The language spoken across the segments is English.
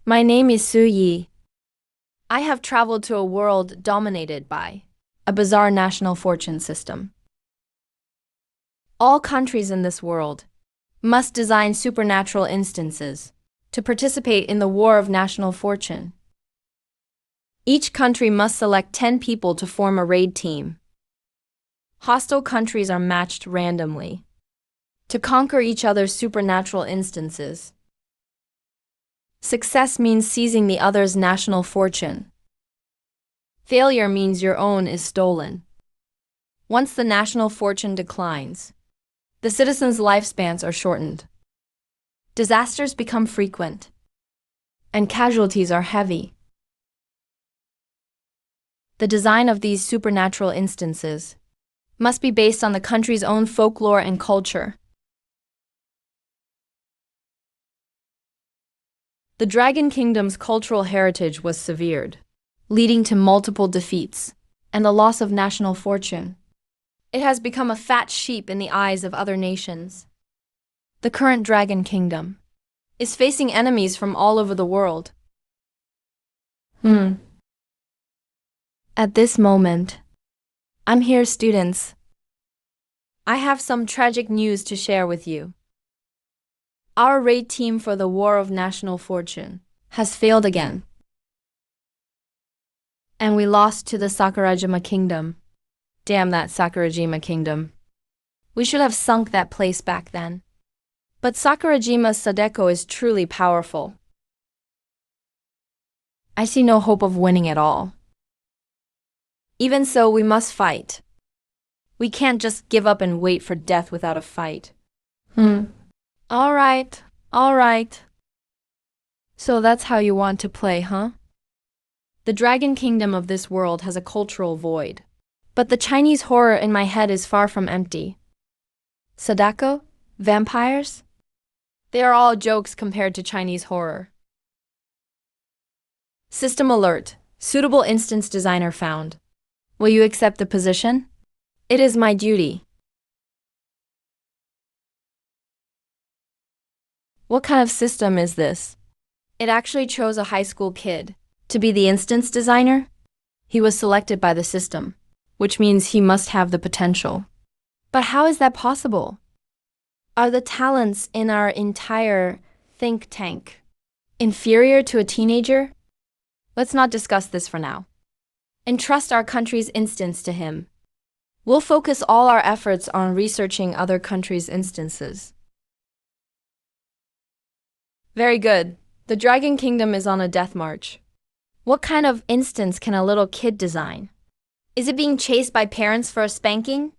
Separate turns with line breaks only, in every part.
My name is Su Yi. I have traveled to a world dominated by a bizarre national fortune system. All countries in this world must design supernatural instances to participate in the war of national fortune. Each country must select 10 people to form a raid team. Hostile countries are matched randomly to conquer each other's supernatural instances. Success means seizing the other's national fortune. Failure means your own is stolen. Once the national fortune declines, the citizens' lifespans are shortened. Disasters become frequent, and casualties are heavy. The design of these supernatural instances must be based on the country's own folklore and culture. The Dragon Kingdom's cultural heritage was severed, leading to multiple defeats and the loss of national fortune. It has become a fat sheep in the eyes of other nations. The current Dragon Kingdom is facing enemies from all over the world. At this moment, I'm here, students. I have some tragic news to share with you. Our raid team for the War of National Fortune has failed again. And we lost to the Sakurajima Kingdom. Damn that Sakurajima Kingdom. We should have sunk that place back then. But Sakurajima's Sadeko is truly powerful. I see no hope of winning at all. Even so, we must fight. We can't just give up and wait for death without a fight. All right. So that's how you want to play, huh? The Dragon Kingdom of this world has a cultural void. But the Chinese horror in my head is far from empty. Sadako? Vampires? They are all jokes compared to Chinese horror. System alert. Suitable instance designer found. Will you accept the position? It is my duty. What kind of system is this? It actually chose a high school kid to be the instance designer. He was selected by the system, which means he must have the potential. But how is that possible? Are the talents in our entire think tank inferior to a teenager? Let's not discuss this for now. Entrust our country's instance to him. We'll focus all our efforts on researching other countries' instances. Very good. The Dragon Kingdom is on a death march. What kind of instance can a little kid design? Is it being chased by parents for a spanking?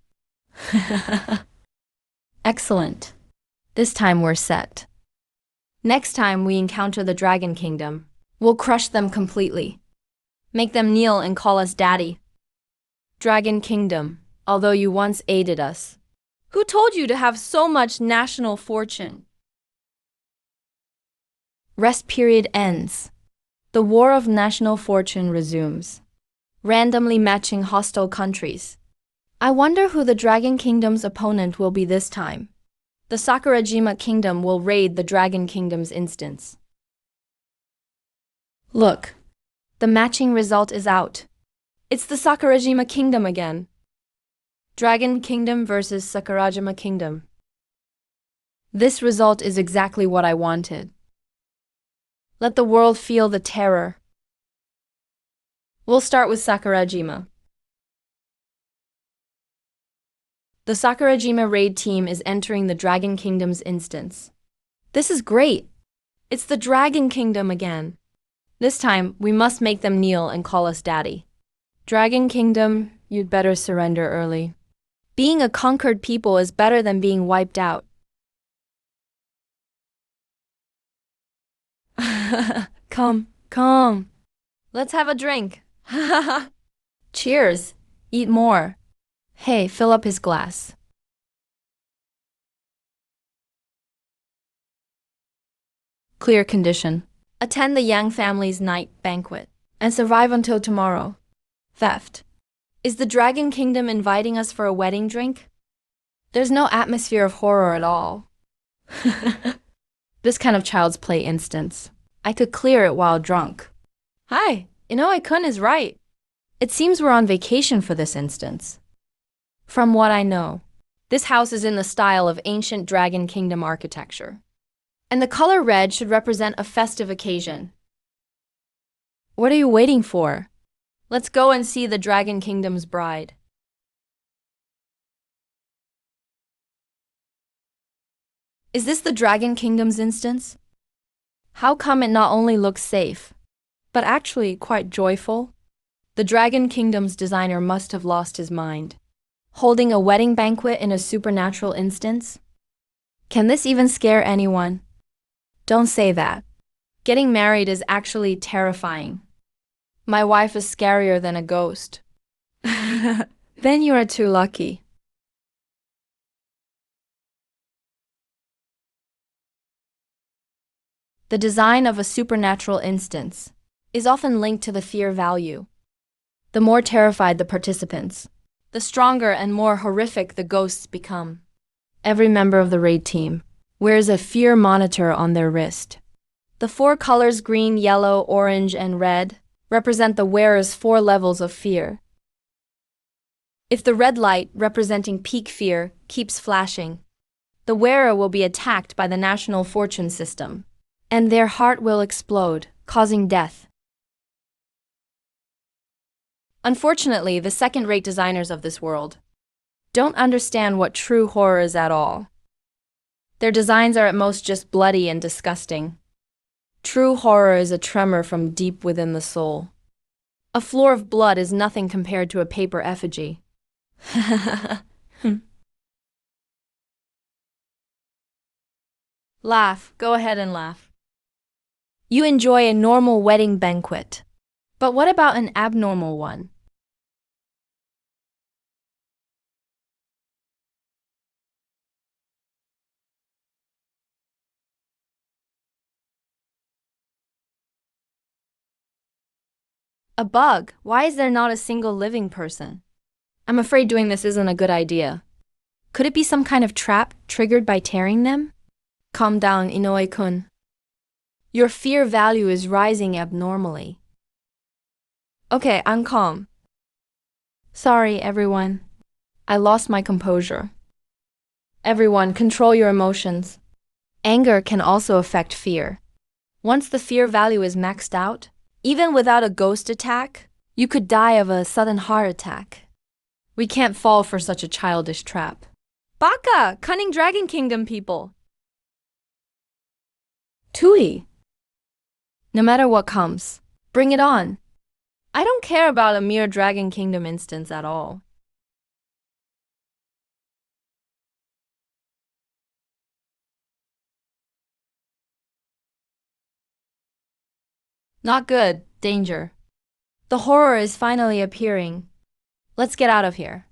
Excellent. This time we're set. Next time we encounter the Dragon Kingdom, we'll crush them completely. Make them kneel and call us daddy. Dragon Kingdom, although you once aided us. Who told you to have so much national fortune? Rest period ends. The war of national fortune resumes, randomly matching hostile countries. I wonder who the Dragon Kingdom's opponent will be this time. The Sakurajima Kingdom will raid the Dragon Kingdom's instance. Look, the matching result is out. It's the Sakurajima Kingdom again. Dragon Kingdom versus Sakurajima Kingdom. This result is exactly what I wanted. Let the world feel the terror. We'll start with Sakurajima. The Sakurajima raid team is entering the Dragon Kingdom's instance. This is great. It's the Dragon Kingdom again. This time, we must make them kneel and call us daddy. Dragon Kingdom, you'd better surrender early. Being a conquered people is better than being wiped out. Come. Let's have a drink. Cheers. Eat more. Hey, fill up his glass. Clear condition. Attend the Yang family's night banquet and survive until tomorrow. Theft. Is the Dragon Kingdom inviting us for a wedding drink? There's no atmosphere of horror at all. This kind of child's play instance I could clear it while drunk. Hi, Inoue-kun is right. It seems we're on vacation for this instance. From what I know, this house is in the style of ancient Dragon Kingdom architecture. And the color red should represent a festive occasion. What are you waiting for? Let's go and see the Dragon Kingdom's bride. Is this the Dragon Kingdom's instance? How come it not only looks safe, but actually quite joyful? The Dragon Kingdom's designer must have lost his mind. Holding a wedding banquet in a supernatural instance? Can this even scare anyone? Don't say that. Getting married is actually terrifying. My wife is scarier than a ghost. Then you are too lucky. The design of a supernatural instance is often linked to the fear value. The more terrified the participants, the stronger and more horrific the ghosts become. Every member of the raid team wears a fear monitor on their wrist. The 4 colors green, yellow, orange, and red represent the wearer's 4 levels of fear. If the red light, representing peak fear, keeps flashing, the wearer will be attacked by the national fortune system, and their heart will explode, causing death. Unfortunately, the second-rate designers of this world don't understand what true horror is at all. Their designs are at most just bloody and disgusting. True horror is a tremor from deep within the soul. A floor of blood is nothing compared to a paper effigy. Laugh, go ahead and laugh. You enjoy a normal wedding banquet. But what about an abnormal one? A bug? Why is there not a single living person? I'm afraid doing this isn't a good idea. Could it be some kind of trap triggered by tearing them? Calm down, Inoue-kun. Your fear value is rising abnormally. Okay, I'm calm. Sorry, everyone. I lost my composure. Everyone, control your emotions. Anger can also affect fear. Once the fear value is maxed out, even without a ghost attack, you could die of a sudden heart attack. We can't fall for such a childish trap. Baka! Cunning Dragon Kingdom people! Tui! No matter what comes, bring it on. I don't care about a mere Dragon Kingdom instance at all. Not good. Danger. The horror is finally appearing. Let's get out of here.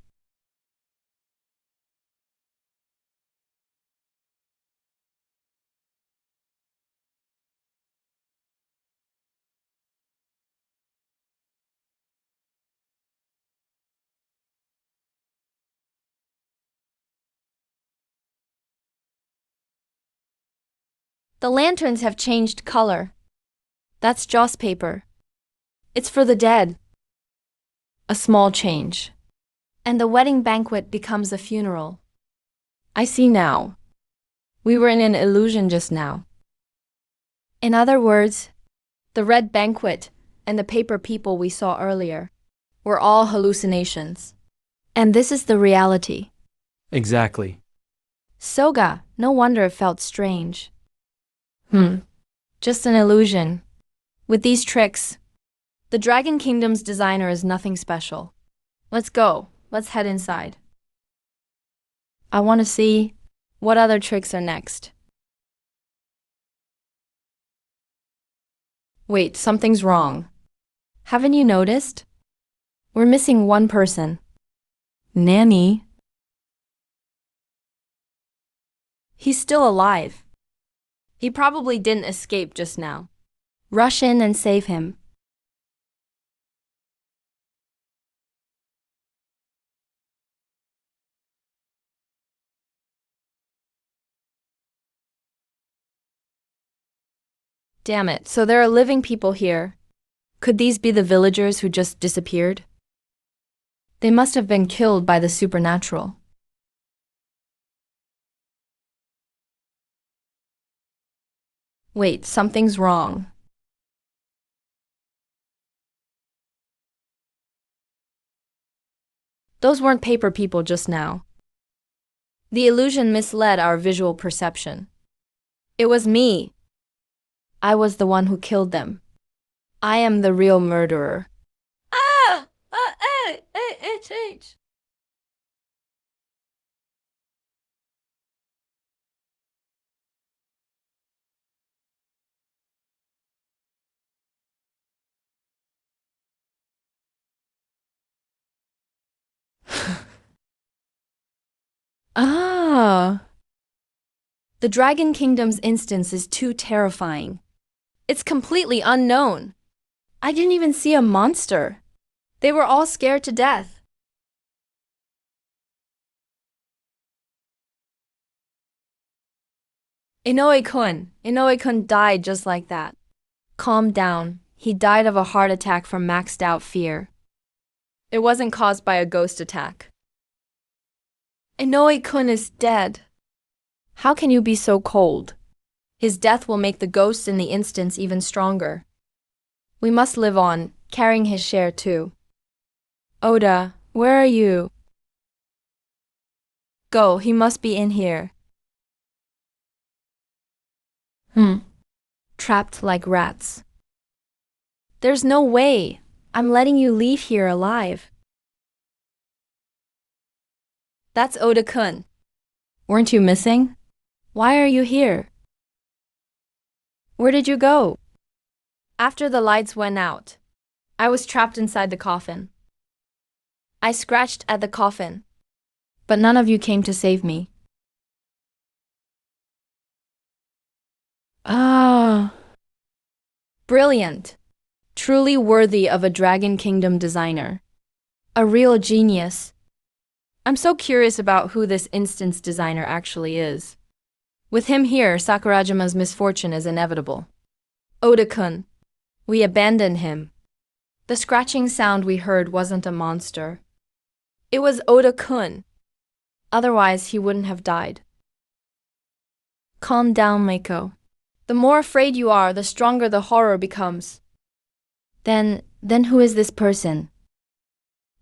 The lanterns have changed color. That's joss paper. It's for the dead. A small change. And the wedding banquet becomes a funeral. I see now. We were in an illusion just now. In other words, the red banquet and the paper people we saw earlier were all hallucinations. And this is the reality.
Exactly.
Soga, no wonder it felt strange. Just an illusion. With these tricks, the Dragon Kingdom's designer is nothing special. Let's go. Let's head inside. I want to see what other tricks are next. Wait, something's wrong. Haven't you noticed? We're missing one person. Nanny. He's still alive. He probably didn't escape just now. Rush in and save him. Damn it, so there are living people here. Could these be the villagers who just disappeared? They must have been killed by the supernatural. Wait, something's wrong. Those weren't paper people just now. The illusion misled our visual perception. It was me. I was the one who killed them. I am the real murderer. Ah! H. Ah. The Dragon Kingdom's instance is too terrifying. It's completely unknown. I didn't even see a monster. They were all scared to death. Inoue-kun died just like that. Calm down. He died of a heart attack from maxed out fear. It wasn't caused by a ghost attack. Inoue-kun is dead. How can you be so cold? His death will make the ghosts in the instance even stronger. We must live on, carrying his share too. Oda, where are you? Go, he must be in here. Trapped like rats. There's no way. I'm letting you leave here alive. That's Oda-kun. Weren't you missing? Why are you here? Where did you go? After the lights went out, I was trapped inside the coffin. I scratched at the coffin, but none of you came to save me. Ah. Brilliant. Truly worthy of a Dragon Kingdom designer. A real genius. I'm so curious about who this instance designer actually is. With him here, Sakurajima's misfortune is inevitable. Oda-kun. We abandoned him. The scratching sound we heard wasn't a monster. It was Oda-kun. Otherwise, he wouldn't have died. Calm down, Meiko. The more afraid you are, the stronger the horror becomes. Then who is this person?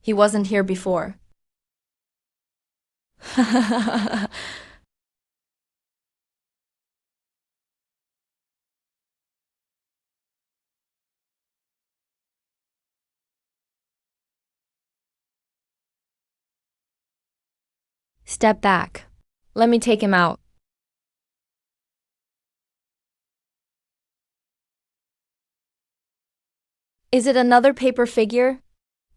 He wasn't here before. Step back. Let me take him out. Is it another paper figure?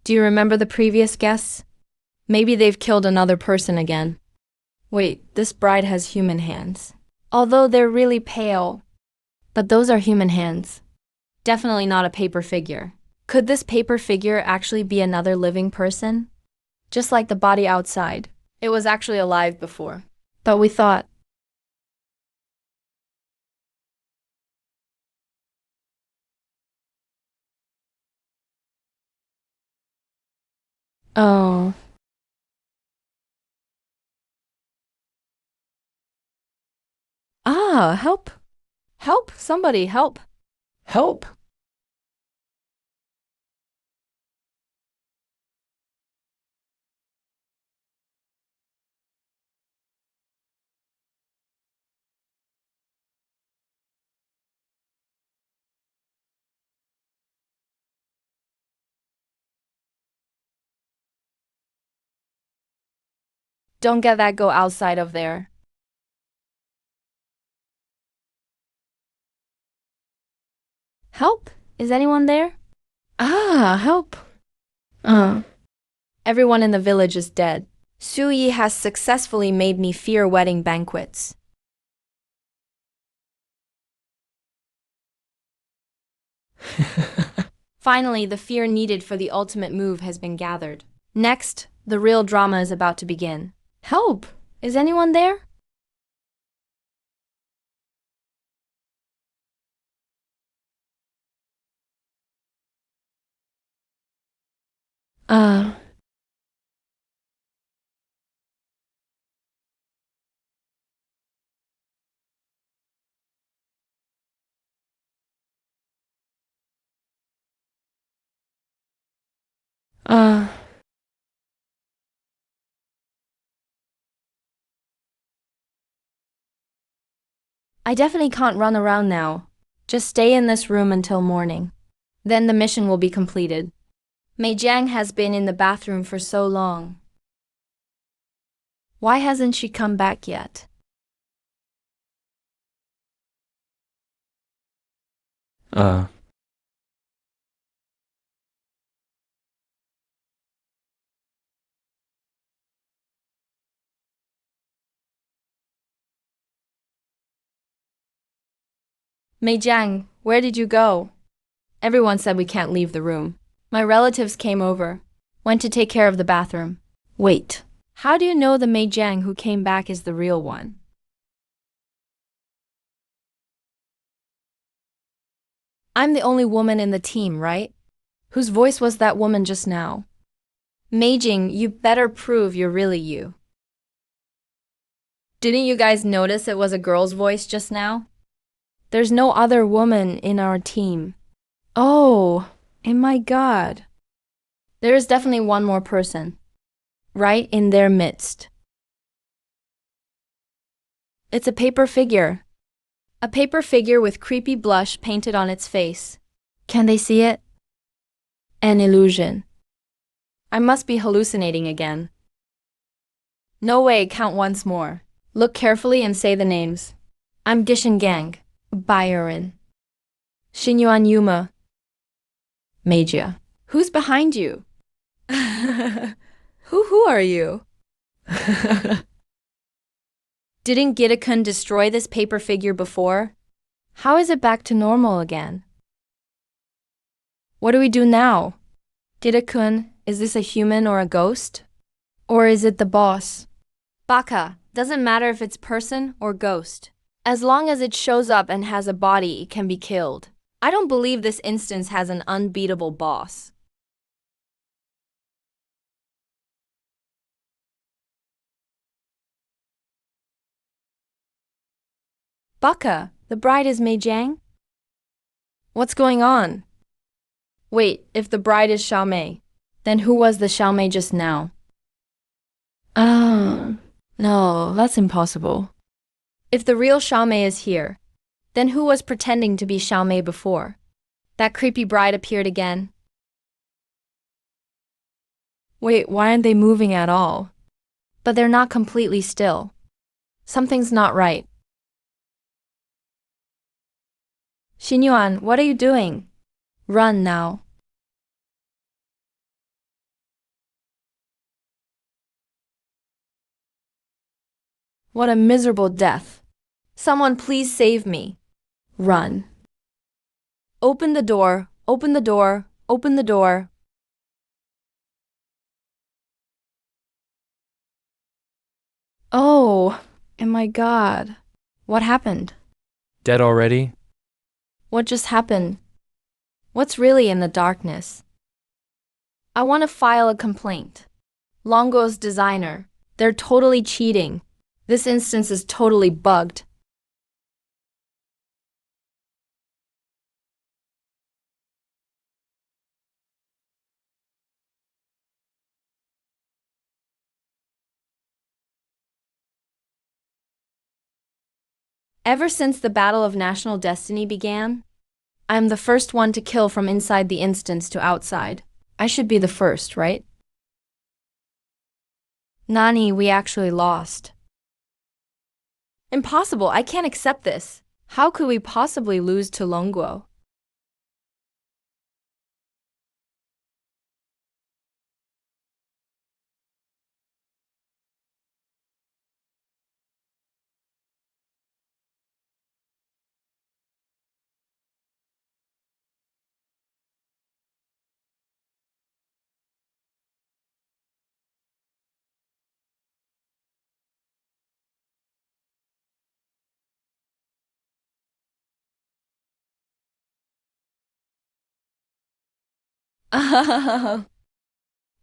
Do you remember the previous guests? Maybe they've killed another person again. Wait, this bride has human hands. Although they're really pale. But those are human hands. Definitely not a paper figure. Could this paper figure actually be another living person? Just like the body outside. It was actually alive before. But we thought. Oh. Ah, help. Help, somebody, help. Help. Don't get that go outside of there. Help? Is anyone there? Ah, help. Everyone in the village is dead. Suyi has successfully made me fear wedding banquets. Finally, the fear needed for the ultimate move has been gathered. Next, the real drama is about to begin. Help! Is anyone there? Uh, uh, I definitely can't run around now. Just stay in this room until morning. Then the mission will be completed. Mei Jiang has been in the bathroom for so long. Why hasn't she come back yet?
Uh,
Mei Jiang, where did you go? Everyone said we can't leave the room. My relatives came over, went to take care of the bathroom. Wait, how do you know the Mei Jiang who came back is the real one? I'm the only woman in the team, right? Whose voice was that woman just now? Mei Jing, you better prove you're really you. Didn't you guys notice it was a girl's voice just now? There's no other woman in our team. Oh my god. There is definitely one more person, right in their midst. It's a paper figure. A paper figure with creepy blush painted on its face. Can they see it? An illusion. I must be hallucinating again. No way, count once more. Look carefully and say the names. I'm Gishin Gang, Byron, Xinyuan Yuma, Meijia. Who's behind you? Who are you? Didn't Gita-kun destroy this paper figure before? How is it back to normal again? What do we do now? Gita-kun, is this a human or a ghost? Or is it the boss? Baka, doesn't matter if it's person or ghost. As long as it shows up and has a body, it can be killed. I don't believe this instance has an unbeatable boss. Baka, the bride is Mei Jiang? What's going on? Wait, if the bride is Xiaomei, then who was the Xiaomei just now? No, that's impossible. If the real Xiaomei is here, then who was pretending to be Xiaomei before? That creepy bride appeared again. Wait, why aren't they moving at all? But they're not completely still. Something's not right. Xinyuan, what are you doing? Run now. What a miserable death. Someone please save me. Run. Open the door, open the door, open the door. Oh my god. What happened?
dead already?
What just happened? What's really in the darkness? I want to file a complaint. Longo's designer. They're totally cheating. This instance is totally bugged. Ever since the Battle of National Destiny began, I am the first one to kill from inside the instance to outside. I should be the first, right? Nani, we actually lost. Impossible, I can't accept this. How could we possibly lose to Longuo?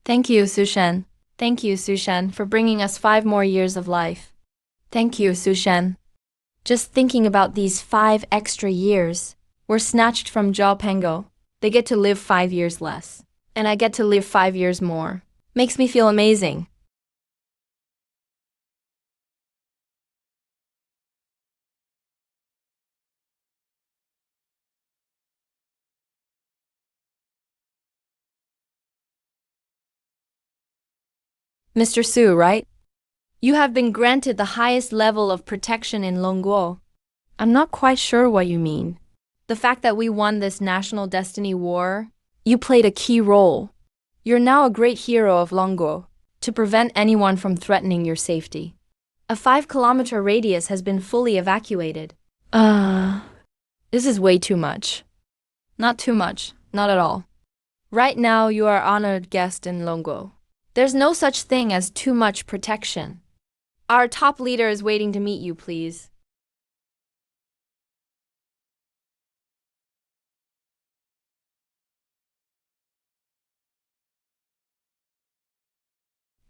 Thank you, Sushen. Thank you, Sushen, for bringing us 5 more years of life. Thank you, Sushen. Just thinking about these 5 extra years. We're snatched from Zhao Pengo. They get to live 5 years less. And I get to live 5 years more. Makes me feel amazing. Mr. Su, right? You have been granted the highest level of protection in Longguo. I'm not quite sure what you mean. The fact that we won this national destiny war, you played a key role. You're now a great hero of Longguo, to prevent anyone from threatening your safety. A 5-kilometer radius has been fully evacuated. This is way too much. Not too much, not at all. Right now, you are honored guest in Longguo. There's no such thing as too much protection. Our top leader is waiting to meet you, please.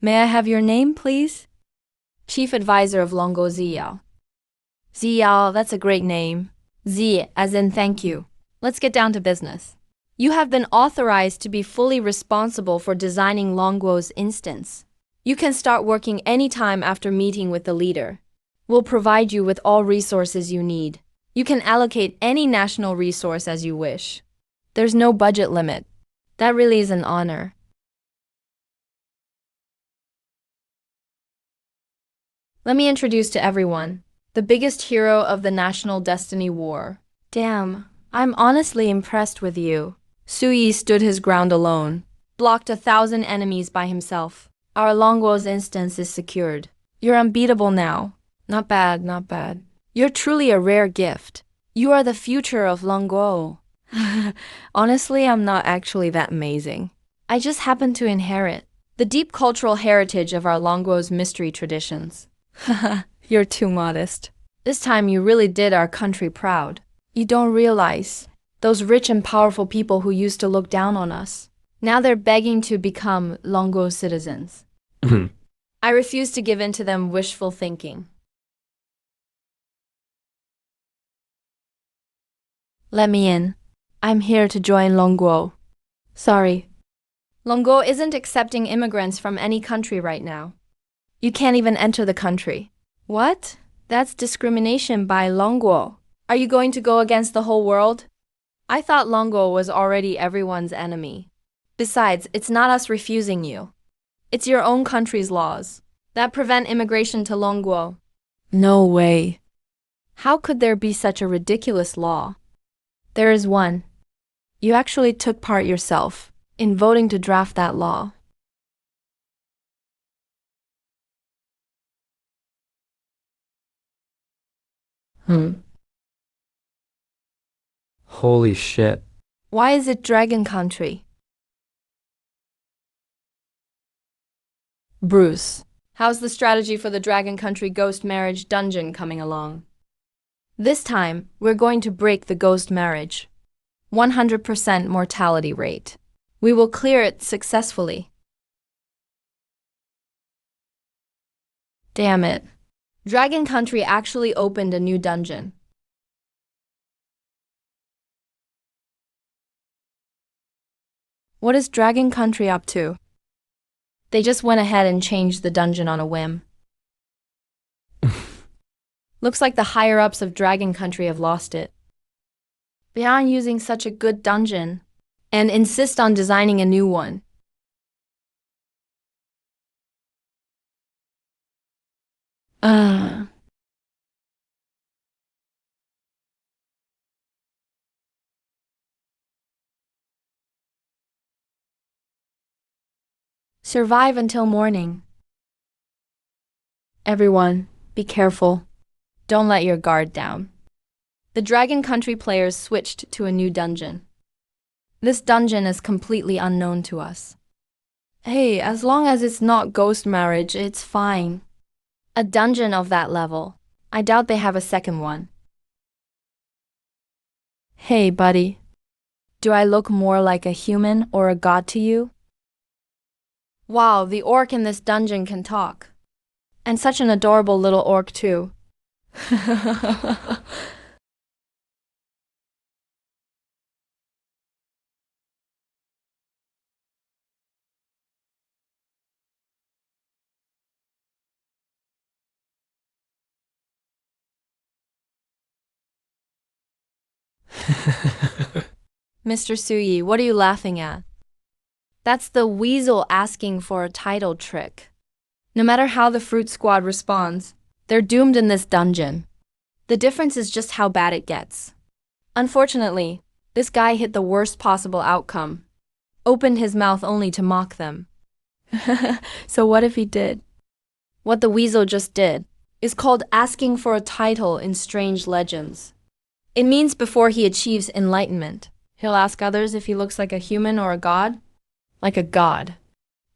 May I have your name, please? Chief Advisor of Longguo Ziyao. Ziyao, that's a great name. Z as in thank you. Let's get down to business. You have been authorized to be fully responsible for designing Longguo's instance. You can start working anytime after meeting with the leader. We'll provide you with all resources you need. You can allocate any national resource as you wish. There's no budget limit. That really is an honor. Let me introduce to everyone, the biggest hero of the National Destiny War. Damn, I'm honestly impressed with you. Su Yi stood his ground alone, blocked 1,000 enemies by himself. Our Longguo's instance is secured. You're unbeatable now. Not bad, not bad. You're truly a rare gift. You are the future of Longguo. Honestly, I'm not actually that amazing. I just happen to inherit the deep cultural heritage of our Longguo's mystery traditions. You're too modest. This time you really did our country proud. You don't realize, those rich and powerful people who used to look down on us, now they're begging to become Longguo citizens. I refuse to give in to them wishful thinking. Let me in. I'm here to join Longguo. Sorry. Longguo isn't accepting immigrants from any country right now. You can't even enter the country. What? That's discrimination by Longguo. Are you going to go against the whole world? I thought Longguo was already everyone's enemy. Besides, it's not us refusing you. It's your own country's laws that prevent immigration to Longguo. No way. How could there be such a ridiculous law? There is one. You actually took part yourself in voting to draft that law.
Holy shit.
Why is it Dragon Country? Bruce, how's the strategy for the Dragon Country Ghost Marriage Dungeon coming along? This time, we're going to break the ghost marriage. 100% mortality rate. We will clear it successfully. Damn it. Dragon Country actually opened a new dungeon. What is Dragon Country up to? They just went ahead and changed the dungeon on a whim. Looks like the higher-ups of Dragon Country have lost it. Beyond using such a good dungeon, and insist on designing a new one. Survive until morning. Everyone, be careful. Don't let your guard down. The Dragon Country players switched to a new dungeon. This dungeon is completely unknown to us. Hey, as long as it's not ghost marriage, it's fine. A dungeon of that level. I doubt they have a second one. Hey, buddy. Do I look more like a human or a god to you? Wow, the orc in this dungeon can talk. And such an adorable little orc, too. Mr. Suyi, what are you laughing at? That's the weasel asking for a title trick. No matter how the Fruit Squad responds, they're doomed in this dungeon. The difference is just how bad it gets. Unfortunately, this guy hit the worst possible outcome. Opened his mouth only to mock them. So what if he did? What the weasel just did is called asking for a title in strange legends. It means before he achieves enlightenment, he'll ask others if he looks like a human or a god. Like a god.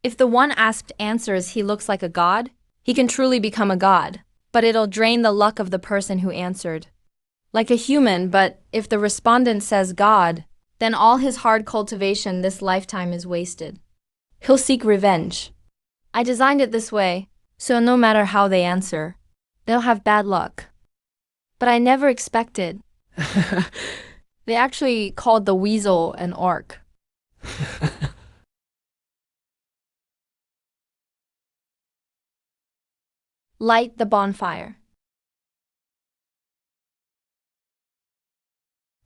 If the one asked answers he looks like a god, he can truly become a god, but it'll drain the luck of the person who answered. Like a human, but if the respondent says God, then all his hard cultivation this lifetime is wasted. He'll seek revenge. I designed it this way, so no matter how they answer, they'll have bad luck. But I never expected. They actually called the weasel an orc. Light the bonfire.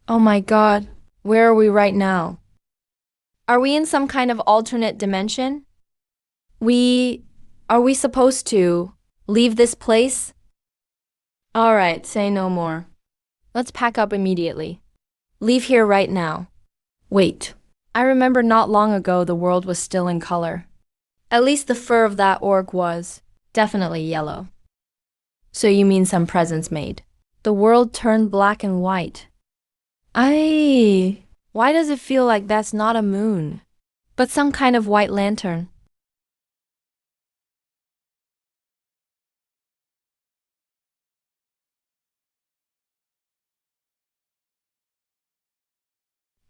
Oh my god, where are we right now? Are we in some kind of alternate dimension? Are we supposed to leave this place? Alright, say no more. Let's pack up immediately. Leave here right now. Wait, I remember not long ago the world was still in color. At least the fur of that orc was. Definitely yellow. So you mean some presents made? The world turned black and white. Why does it feel like that's not a moon, but some kind of white lantern?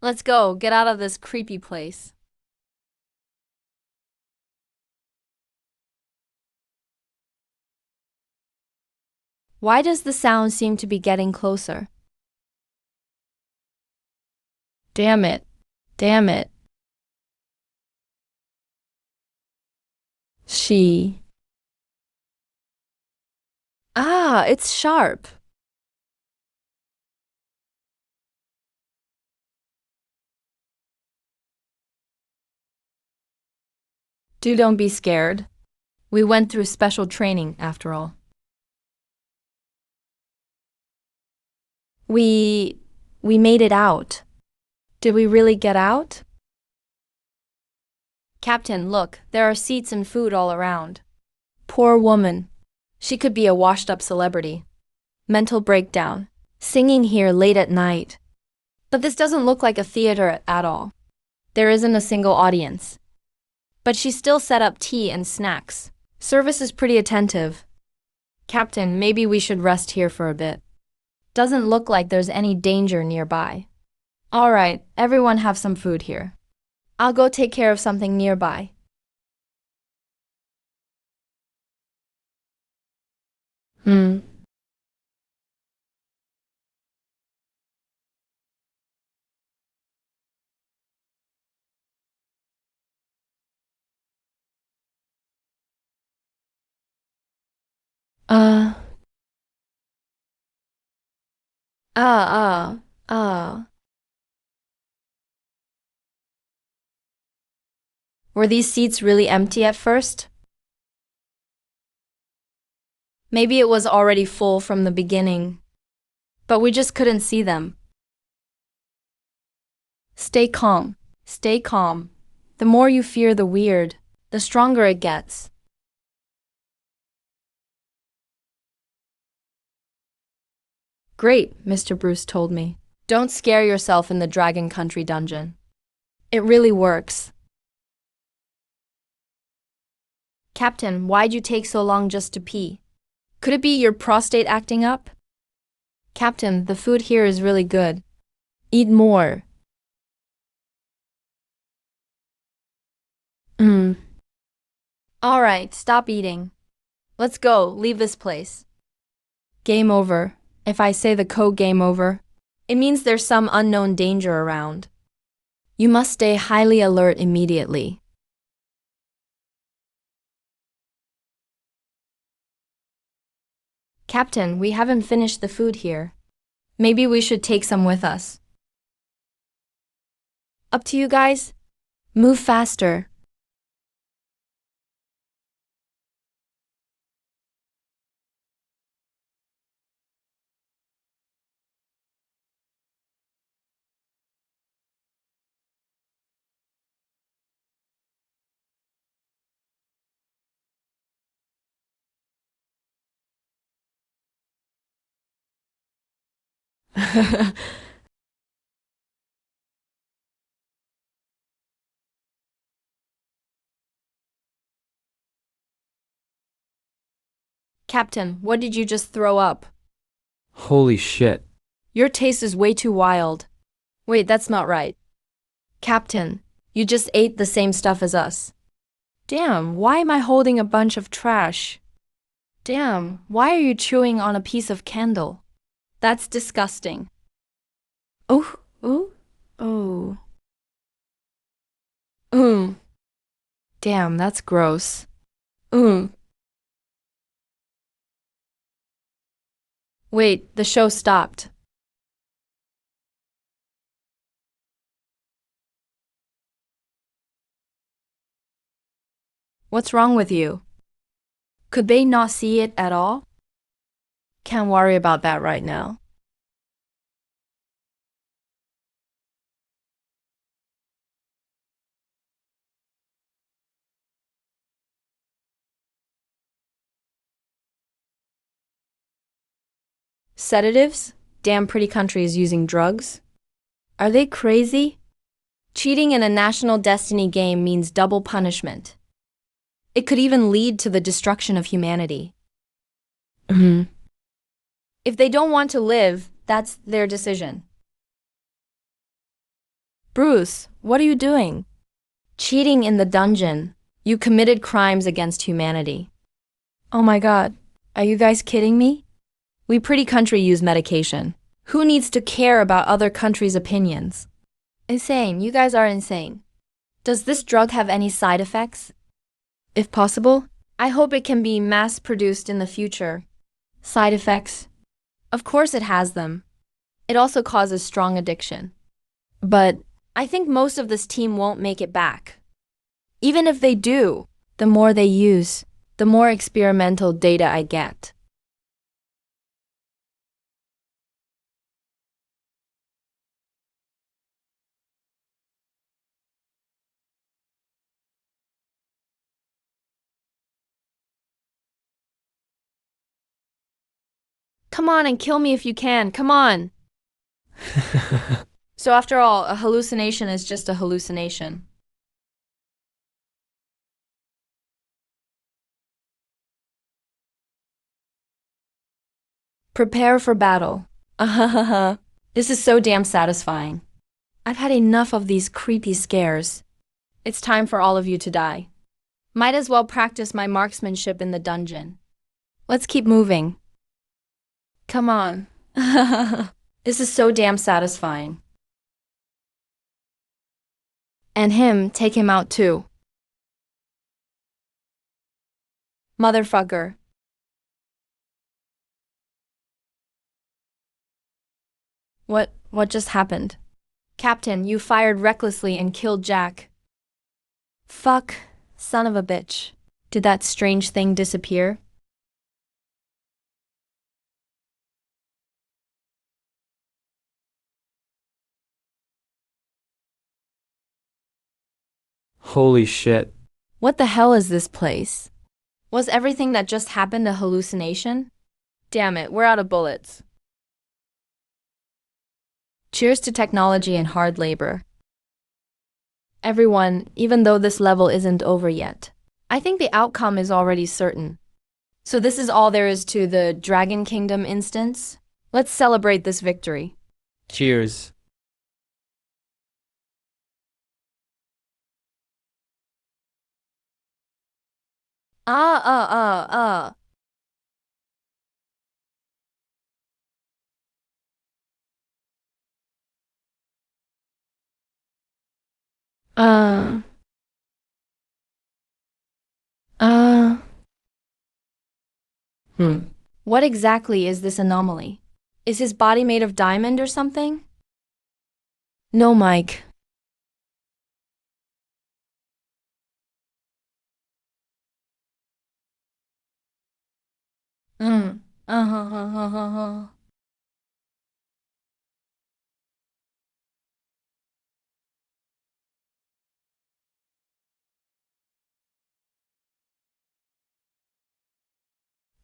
Let's go, get out of this creepy place. Why does the sound seem to be getting closer? Damn it. Damn it. She. Ah, it's sharp. Don't be scared. We went through special training, after all. We made it out. Did we really get out? Captain, look, there are seats and food all around. Poor woman. She could be a washed-up celebrity. Mental breakdown. Singing here late at night. But this doesn't look like a theater at all. There isn't a single audience. But she still set up tea and snacks. Service is pretty attentive. Captain, maybe we should rest here for a bit. Doesn't look like there's any danger nearby. All right, everyone have some food here. I'll go take care of something nearby. Uh, uh, uh, uh. Were these seats really empty at first? Maybe it was already full from the beginning, but we just couldn't see them. Stay calm. Stay calm. The more you fear the weird, the stronger it gets. Great, Mr. Bruce told me. Don't scare yourself in the Dragon Country dungeon. It really works. Captain, why'd you take so long just to pee? Could it be your prostate acting up? Captain, the food here is really good. Eat more. Alright, stop eating. Let's go, leave this place. Game over. If I say the code game over, it means there's some unknown danger around. You must stay highly alert immediately. Captain, we haven't finished the food here. Maybe we should take some with us. Up to you guys. Move faster. Captain, what did you just throw up?
Holy shit.
Your taste is way too wild. Wait, that's not right. Captain, you just ate the same stuff as us. Damn, why am I holding a bunch of trash? Damn, why are you chewing on a piece of candle? That's disgusting. Oh, oh, oh. Damn, that's gross. Wait, the show stopped. What's wrong with you? Could they not see it at all? Can't worry about that right now. Sedatives? Damn pretty country is using drugs? Are they crazy? Cheating in a national destiny game means double punishment. It could even lead to the destruction of humanity. If they don't want to live, that's their decision. Bruce, what are you doing? Cheating in the dungeon. You committed crimes against humanity. Oh my god, are you guys kidding me? We pretty country use medication. Who needs to care about other countries' opinions? Insane, you guys are insane. Does this drug have any side effects? If possible, I hope it can be mass-produced in the future. Side effects? Of course it has them. It also causes strong addiction. But I think most of this team won't make it back. Even if they do, the more they use, the more experimental data I get. Come on and kill me if you can, come on! So after all, a hallucination is just a hallucination. Prepare for battle. Ahahaha. This is so damn satisfying. I've had enough of these creepy scares. It's time for all of you to die. Might as well practice my marksmanship in the dungeon. Let's keep moving. Come on. This is so damn satisfying. And him, take him out too. Motherfucker. What just happened? Captain, you fired recklessly and killed Jack. Fuck, son of a bitch. Did that strange thing disappear?
Holy shit.
What the hell is this place? Was everything that just happened a hallucination? Damn it, we're out of bullets. Cheers to technology and hard labor. Everyone, even though this level isn't over yet, I think the outcome is already certain. So this is all there is to the Dragon Kingdom instance. Let's celebrate this victory.
Cheers.
Ah, uh. Uh.
Hmm.
What exactly is this anomaly? Is his body made of diamond or something? No, Mike. Mm. Uh-huh.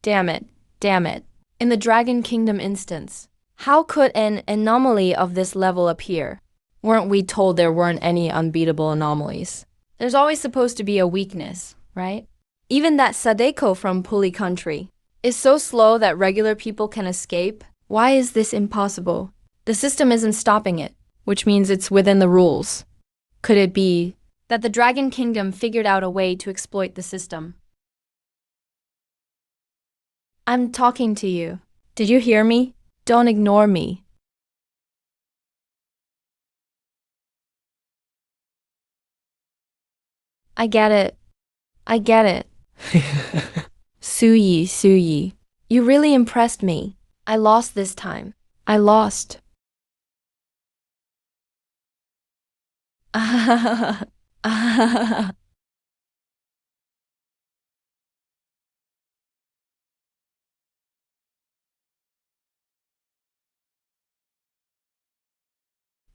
Damn it. Damn it. In the Dragon Kingdom instance, how could an anomaly of this level appear? Weren't we told there weren't any unbeatable anomalies? There's always supposed to be a weakness, right? Even that Sadeko from Puli Country is so slow that regular people can escape. Why is this impossible? The system isn't stopping it, which means it's within the rules. Could it be that the Dragon Kingdom figured out a way to exploit the system? I'm talking to you. Did you hear me? Don't ignore me. I get it. I get it. Suyi. You really impressed me. I lost this time. I lost.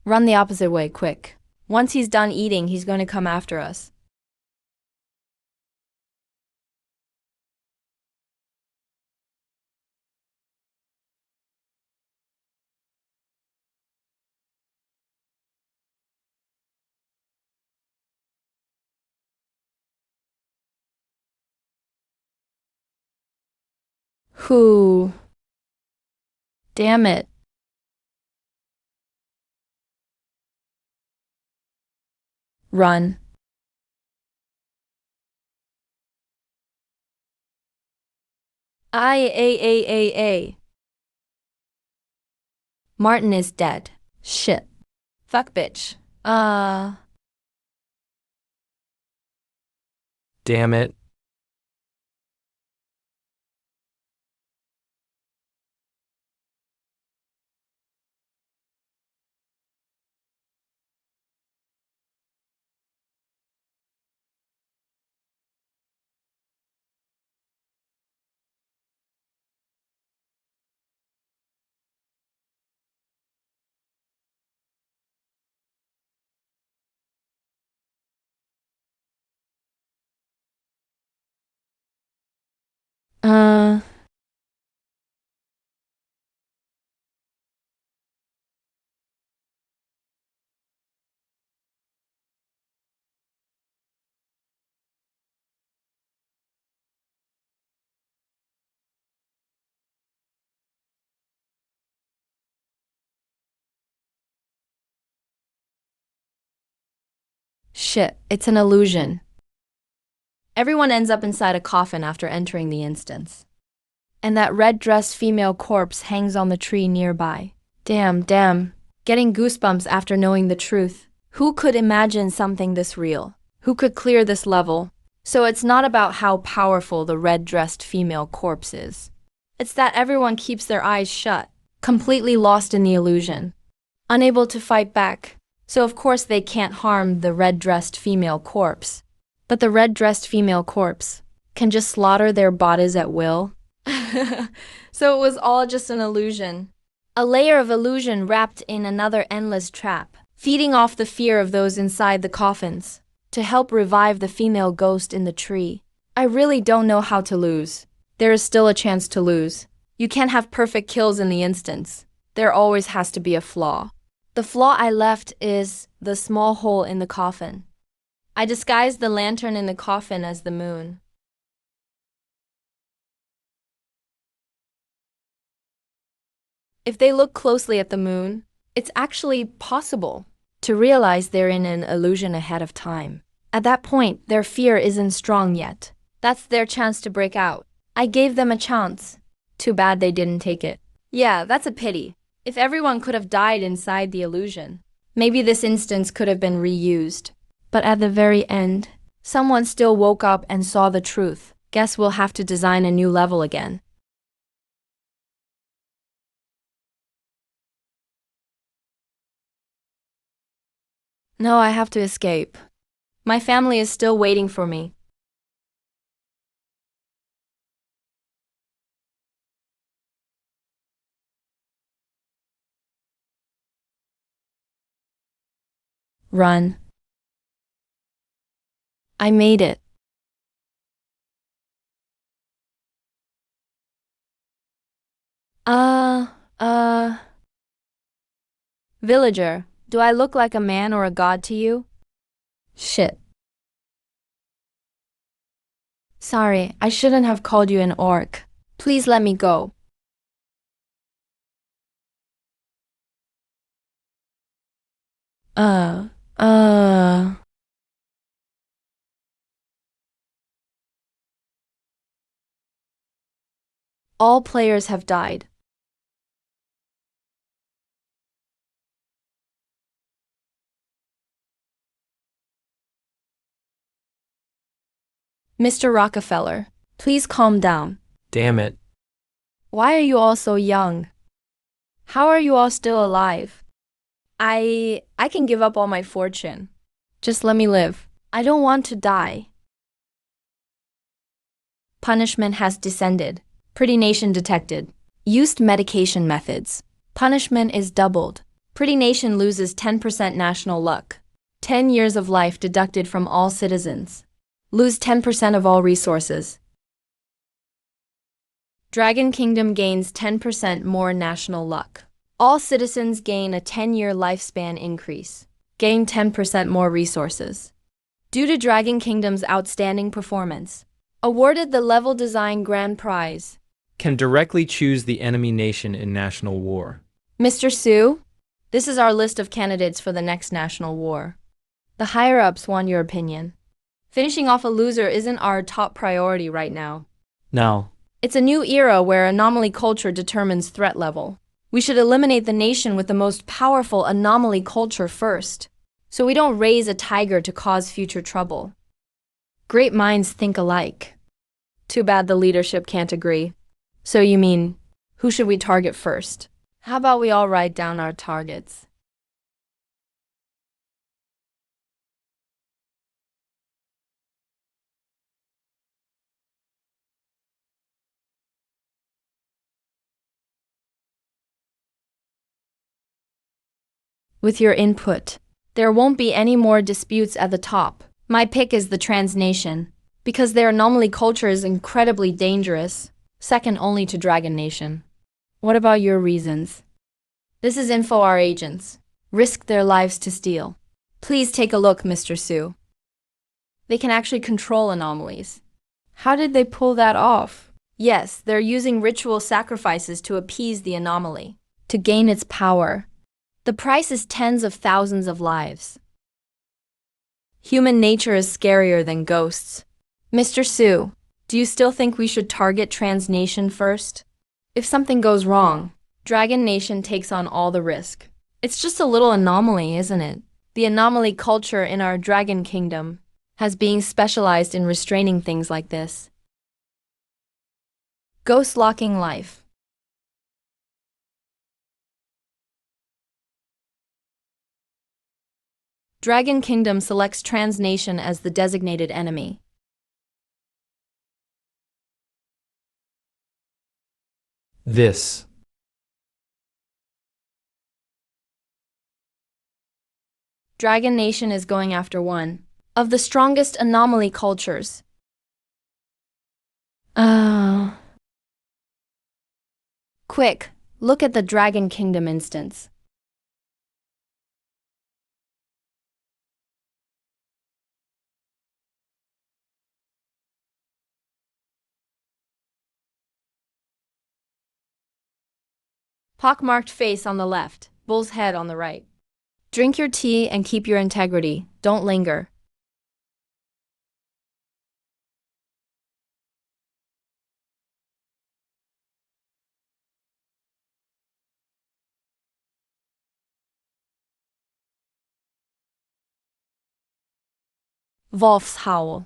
Run the opposite way, quick. Once he's done eating, he's going to come after us. Who? Damn it. Run. A. Martin is dead. Shit. Fuck bitch.
Damn it.
Uh, Shit, it's an illusion. Everyone ends up inside a coffin after entering the instance. And that red-dressed female corpse hangs on the tree nearby. Damn. Getting goosebumps after knowing the truth. Who could imagine something this real? Who could clear this level? So it's not about how powerful the red-dressed female corpse is. It's that everyone keeps their eyes shut, completely lost in the illusion, unable to fight back. So of course they can't harm the red-dressed female corpse. But the red-dressed female corpse can just slaughter their bodies at will. So it was all just an illusion. A layer of illusion wrapped in another endless trap, feeding off the fear of those inside the coffins, to help revive the female ghost in the tree. I really don't know how to lose. There is still a chance to lose. You can't have perfect kills in the instance. There always has to be a flaw. The flaw I left is the small hole in the coffin. I disguised the lantern in the coffin as the moon. If they look closely at the moon, it's actually possible to realize they're in an illusion ahead of time. At that point, their fear isn't strong yet. That's their chance to break out. I gave them a chance. Too bad they didn't take it. Yeah, that's a pity. If everyone could have died inside the illusion, maybe this instance could have been reused. But at the very end, someone still woke up and saw the truth. Guess we'll have to design a new level again. No, I have to escape. My family is still waiting for me. Run. I made it. Uh, uh. Villager, do I look like a man or a god to you? Shit. Sorry, I shouldn't have called you an orc. Please let me go. Uh, uh. All players have died. Mr. Rockefeller, please calm down.
Damn it.
Why are you all so young? How are you all still alive? I can give up all my fortune. Just let me live. I don't want to die. Punishment has descended. Pretty Nation detected. Used medication methods. Punishment is doubled. Pretty Nation loses 10% national luck. 10 years of life deducted from all citizens. Lose 10% of all resources. Dragon Kingdom gains 10% more national luck. All citizens gain a 10-year lifespan increase. Gain 10% more resources. Due to Dragon Kingdom's outstanding performance, awarded the Level Design Grand Prize.
Can directly choose the enemy nation in national war.
Mr. Su, this is our list of candidates for the next national war. The higher-ups want your opinion. Finishing off a loser isn't our top priority right now.
No.
It's a new era where anomaly culture determines threat level. We should eliminate the nation with the most powerful anomaly culture first, so we don't raise a tiger to cause future trouble. Great minds think alike. Too bad the leadership can't agree. So you mean, who should we target first? How about we all write down our targets? With your input, there won't be any more disputes at the top. My pick is the Trans Nation, because their anomaly culture is incredibly dangerous, second only to Dragon Nation. What about your reasons? This is info our agents. Risk their lives to steal. Please take a look, Mr. Su. They can actually control anomalies. How did they pull that off? Yes, they're using ritual sacrifices to appease the anomaly, to gain its power. The price is tens of thousands of lives. Human nature is scarier than ghosts. Mr. Su, do you still think we should target Trans Nation first? If something goes wrong, Dragon Nation takes on all the risk. It's just a little anomaly, isn't it? The anomaly culture in our Dragon Kingdom has been specialized in restraining things like this. Ghost locking life. Dragon Kingdom selects Trans Nation as the designated enemy.
This.
Dragon Nation is going after one of the strongest anomaly cultures. Quick, look at the Dragon Kingdom instance. Pockmarked face on the left, bull's head on the right. Drink your tea and keep your integrity. Don't linger. Wolf's howl.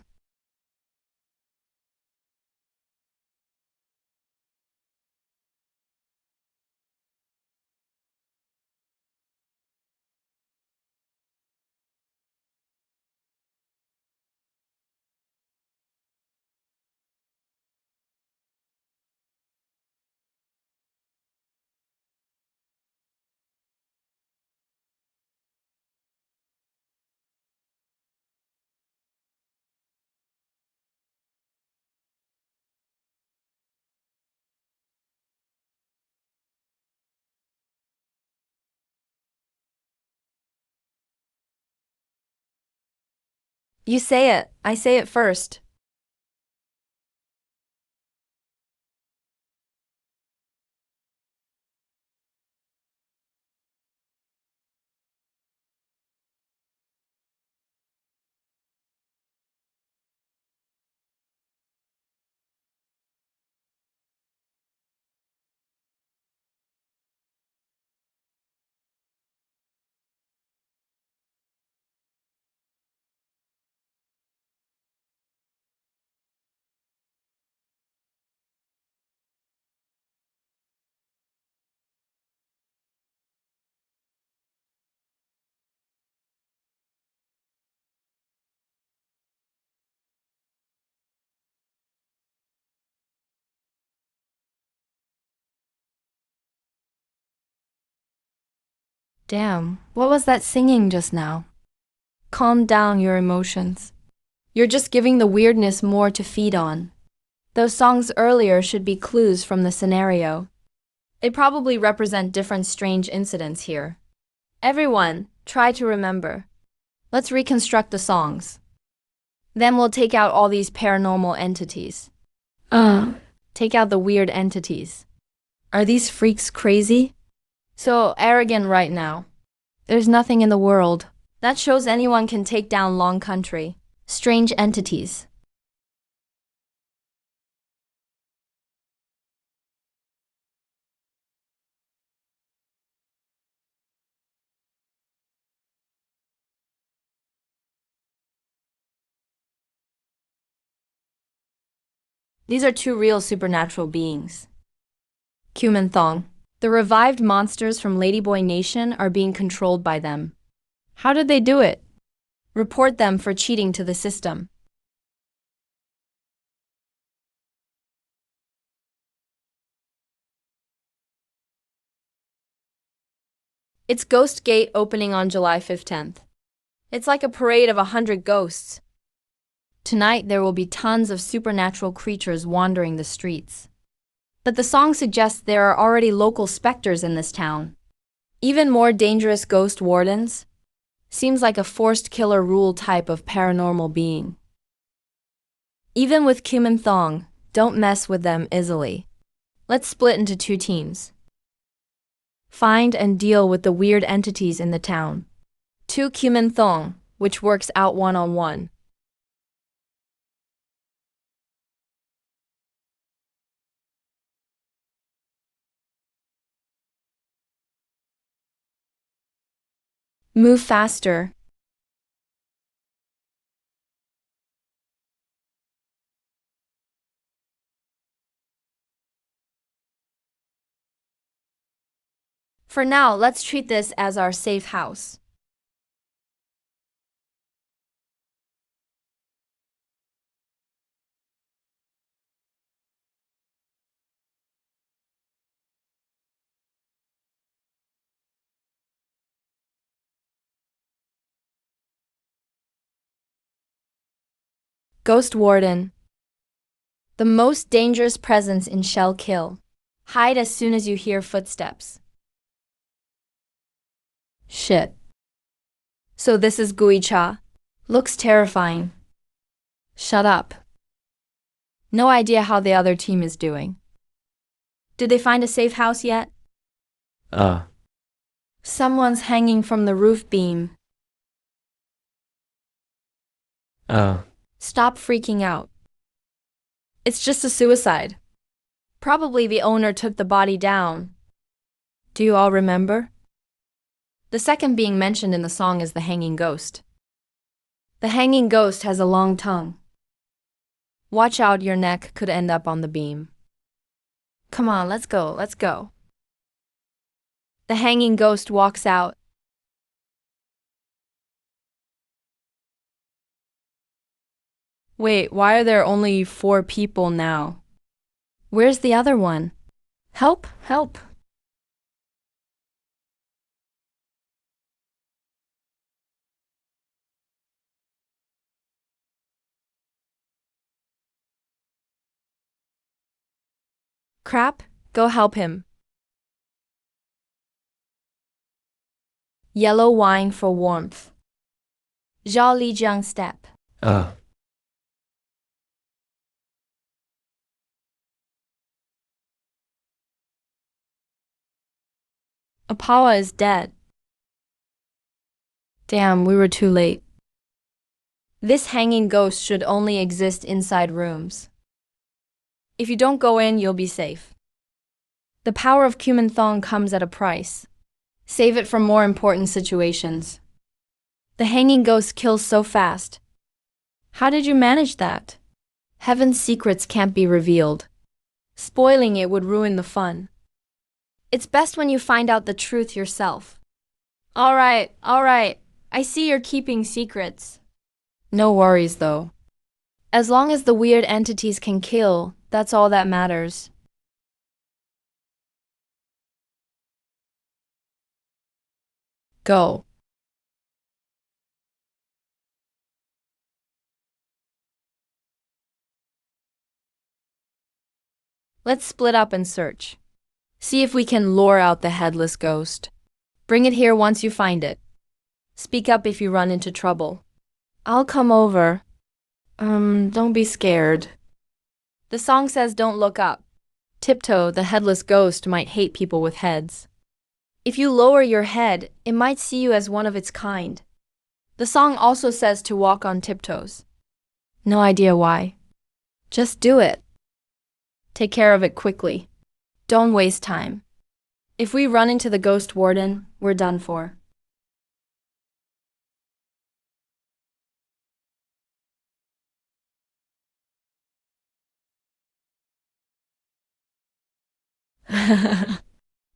You say it, I say it first. Damn, what was that singing just now? Calm down your emotions. You're just giving the weirdness more to feed on. Those songs earlier should be clues from the scenario. They probably represent different strange incidents here. Everyone, try to remember. Let's reconstruct the songs. Then we'll take out all these paranormal entities. Take out the weird entities. Are these freaks crazy? So arrogant right now. There's nothing in the world that shows anyone can take down Long Country. Strange entities. These are two real supernatural beings. Cumin Thong. The revived monsters from Ladyboy Nation are being controlled by them. How did they do it? Report them for cheating to the system. It's Ghost Gate opening on July 15th. It's like a parade of 100 ghosts. Tonight there will be tons of supernatural creatures wandering the streets. But the song suggests there are already local specters in this town. Even more dangerous ghost wardens. Seems like a forced killer rule type of paranormal being. Even with Cumin Thong, don't mess with them easily. Let's split into two teams. Find and deal with the weird entities in the town. 2 Cumin Thong, which works out one-on-one. Move faster. For now, let's treat this as our safe house. Ghost Warden. The most dangerous presence in Shell Kill. Hide as soon as you hear footsteps. Shit. So this is Guicha. Looks terrifying. Shut up. No idea how the other team is doing. Did they find a safe house yet? Someone's hanging from the roof beam. Stop freaking out. It's just a suicide. Probably the owner took the body down. Do you all remember? The second being mentioned in the song is the hanging ghost. The hanging ghost has a long tongue. Watch out, your neck could end up on the beam. Come on, let's go, let's go. The hanging ghost walks out. Wait, why are there only 4 people now? Where's the other one? Help, help. Crap, go help him. Yellow wine for warmth. Zhao Lijiang step. Apawa is dead. Damn, we were too late. This hanging ghost should only exist inside rooms. If you don't go in, you'll be safe. The power of Cumin Thong comes at a price. Save it for more important situations. The hanging ghost kills so fast. How did you manage that? Heaven's secrets can't be revealed. Spoiling it would ruin the fun. It's best when you find out the truth yourself. All right. I see you're keeping secrets. No worries, though. As long as the weird entities can kill, that's all that matters. Go. Let's split up and search. See if we can lure out the headless ghost. Bring it here once you find it. Speak up if you run into trouble. I'll come over. Don't be scared. The song says don't look up. Tiptoe, the headless ghost, might hate people with heads. If you lower your head, it might see you as one of its kind. The song also says to walk on tiptoes. No idea why. Just do it. Take care of it quickly. Don't waste time. If we run into the ghost warden, we're done for.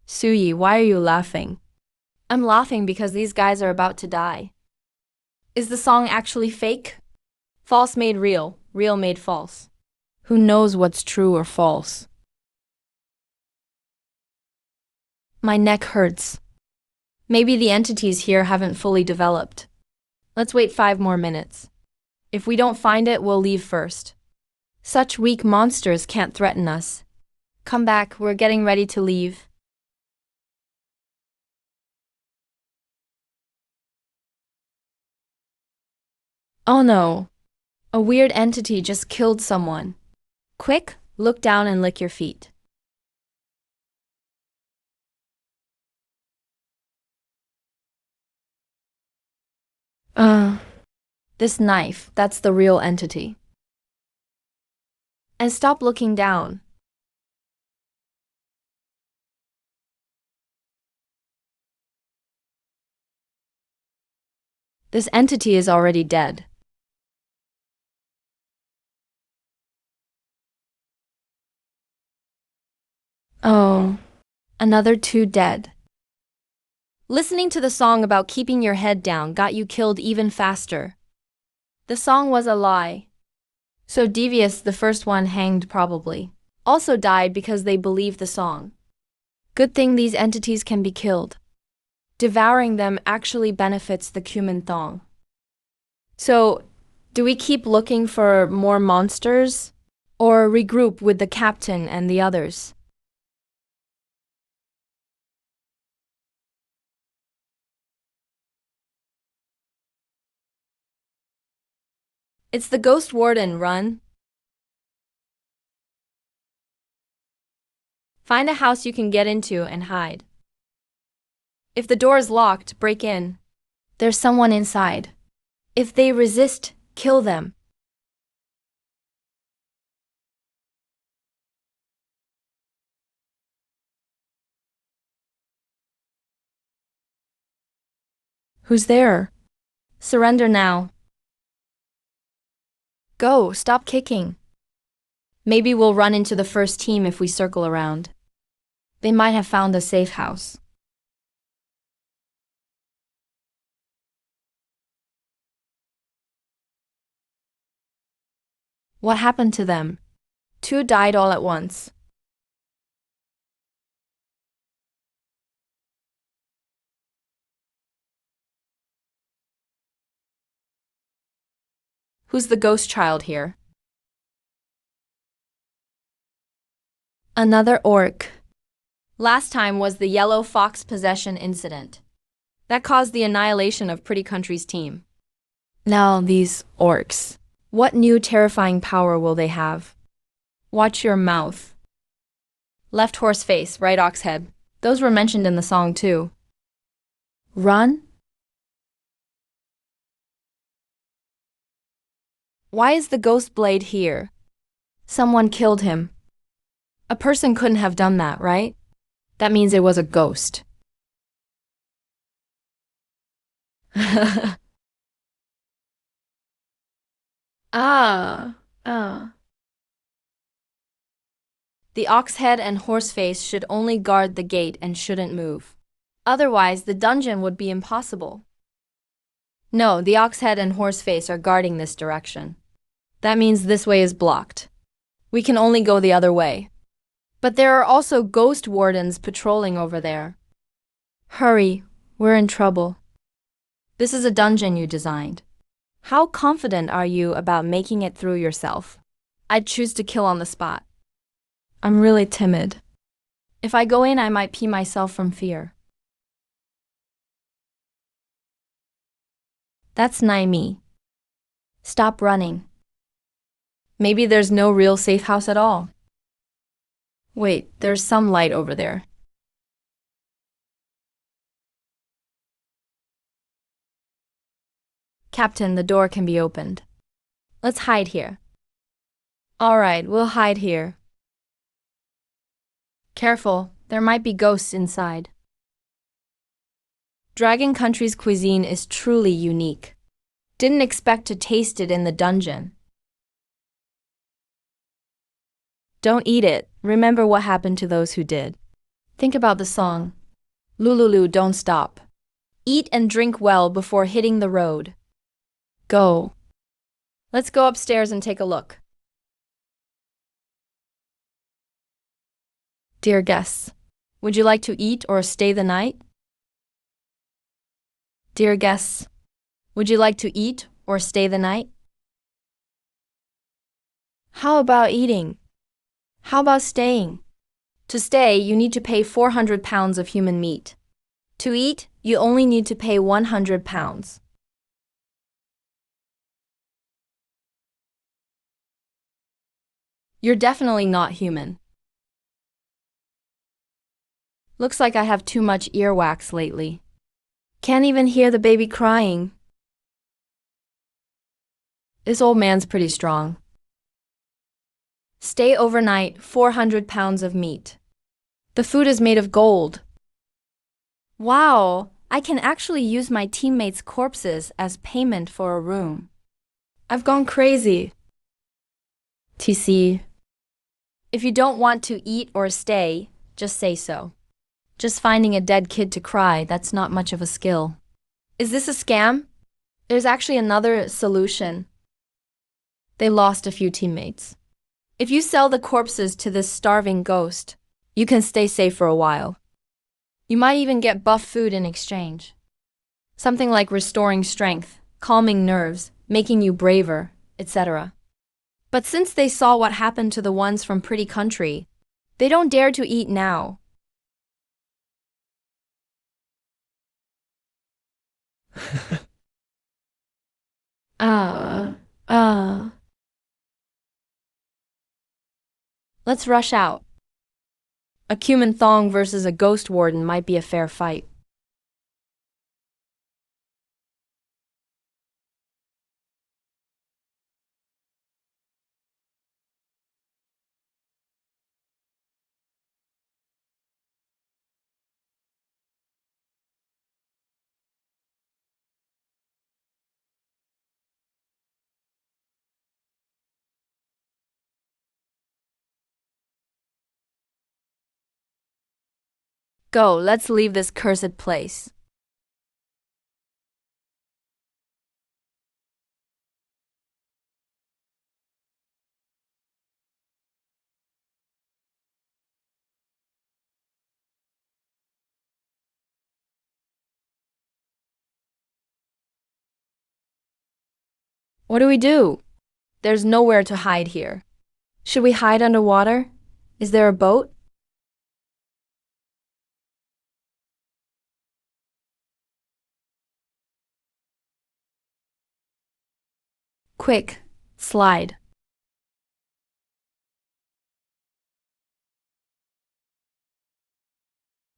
Suyi, why are you laughing? I'm laughing because these guys are about to die. Is the song actually fake? False made real, real made false. Who knows what's true or false? My neck hurts. Maybe the entities here haven't fully developed. Let's wait 5 more minutes. If we don't find it, we'll leave first. Such weak monsters can't threaten us. Come back, we're getting ready to leave. Oh no. A weird entity just killed someone. Quick, look down and lick your feet. This knife, that's the real entity. And stop looking down. This entity is already dead. Oh, another 2 dead. Listening to the song about keeping your head down got you killed even faster. The song was a lie. So Devious, the first one hanged probably, also died because they believed the song. Good thing these entities can be killed. Devouring them actually benefits the Cumin Thong. So, do we keep looking for more monsters? Or regroup with the captain and the others? It's the ghost warden, run. Find a house you can get into and hide. If the door is locked, break in. There's someone inside. If they resist, kill them. Who's there? Surrender now. Go, stop kicking. Maybe we'll run into the first team if we circle around. They might have found a safe house. What happened to them? Two died all at once. Who's the ghost child here? Another orc. Last time was the yellow fox possession incident. That caused the annihilation of Pretty Country's team. Now these orcs. What new terrifying power will they have? Watch your mouth. Left horse face, right ox head. Those were mentioned in the song too. Run? Why is the ghost blade here? Someone killed him. A person couldn't have done that, right? That means it was a ghost. Ah. The ox head and horse face should only guard the gate and shouldn't move. Otherwise, the dungeon would be impossible. No, the ox head and horse face are guarding this direction. That means this way is blocked. We can only go the other way. But there are also ghost wardens patrolling over there. Hurry, we're in trouble. This is a dungeon you designed. How confident are you about making it through yourself? I'd choose to kill on the spot. I'm really timid. If I go in, I might pee myself from fear. That's Naimi. Stop running. Maybe there's no real safe house at all. Wait, there's some light over there. Captain, the door can be opened. Let's hide here. All right, we'll hide here. Careful, there might be ghosts inside. Dragon Country's cuisine is truly unique. Didn't expect to taste it in the dungeon. Don't eat it. Remember what happened to those who did. Think about the song. Lululu, don't stop. Eat and drink well before hitting the road. Go. Let's go upstairs and take a look. Dear guests, would you like to eat or stay the night? Dear guests, would you like to eat or stay the night? How about eating? How about staying? To stay, you need to pay 400 pounds of human meat. To eat, you only need to pay 100 pounds. You're definitely not human. Looks like I have too much earwax lately. Can't even hear the baby crying. This old man's pretty strong. Stay overnight, 400 pounds of meat. The food is made of gold. Wow, I can actually use my teammates' corpses as payment for a room. I've gone crazy. TC. If you don't want to eat or stay, just say so. Just finding a dead kid to cry, that's not much of a skill. Is this a scam? There's actually another solution. They lost a few teammates. If you sell the corpses to this starving ghost, you can stay safe for a while. You might even get buff food in exchange. Something like restoring strength, calming nerves, making you braver, etc. But since they saw what happened to the ones from Pretty Country, they don't dare to eat now. Let's rush out. A cumin thong versus a ghost warden might be a fair fight. Go, let's leave this cursed place. What do we do? There's nowhere to hide here. Should we hide underwater? Is there a boat? Quick, slide.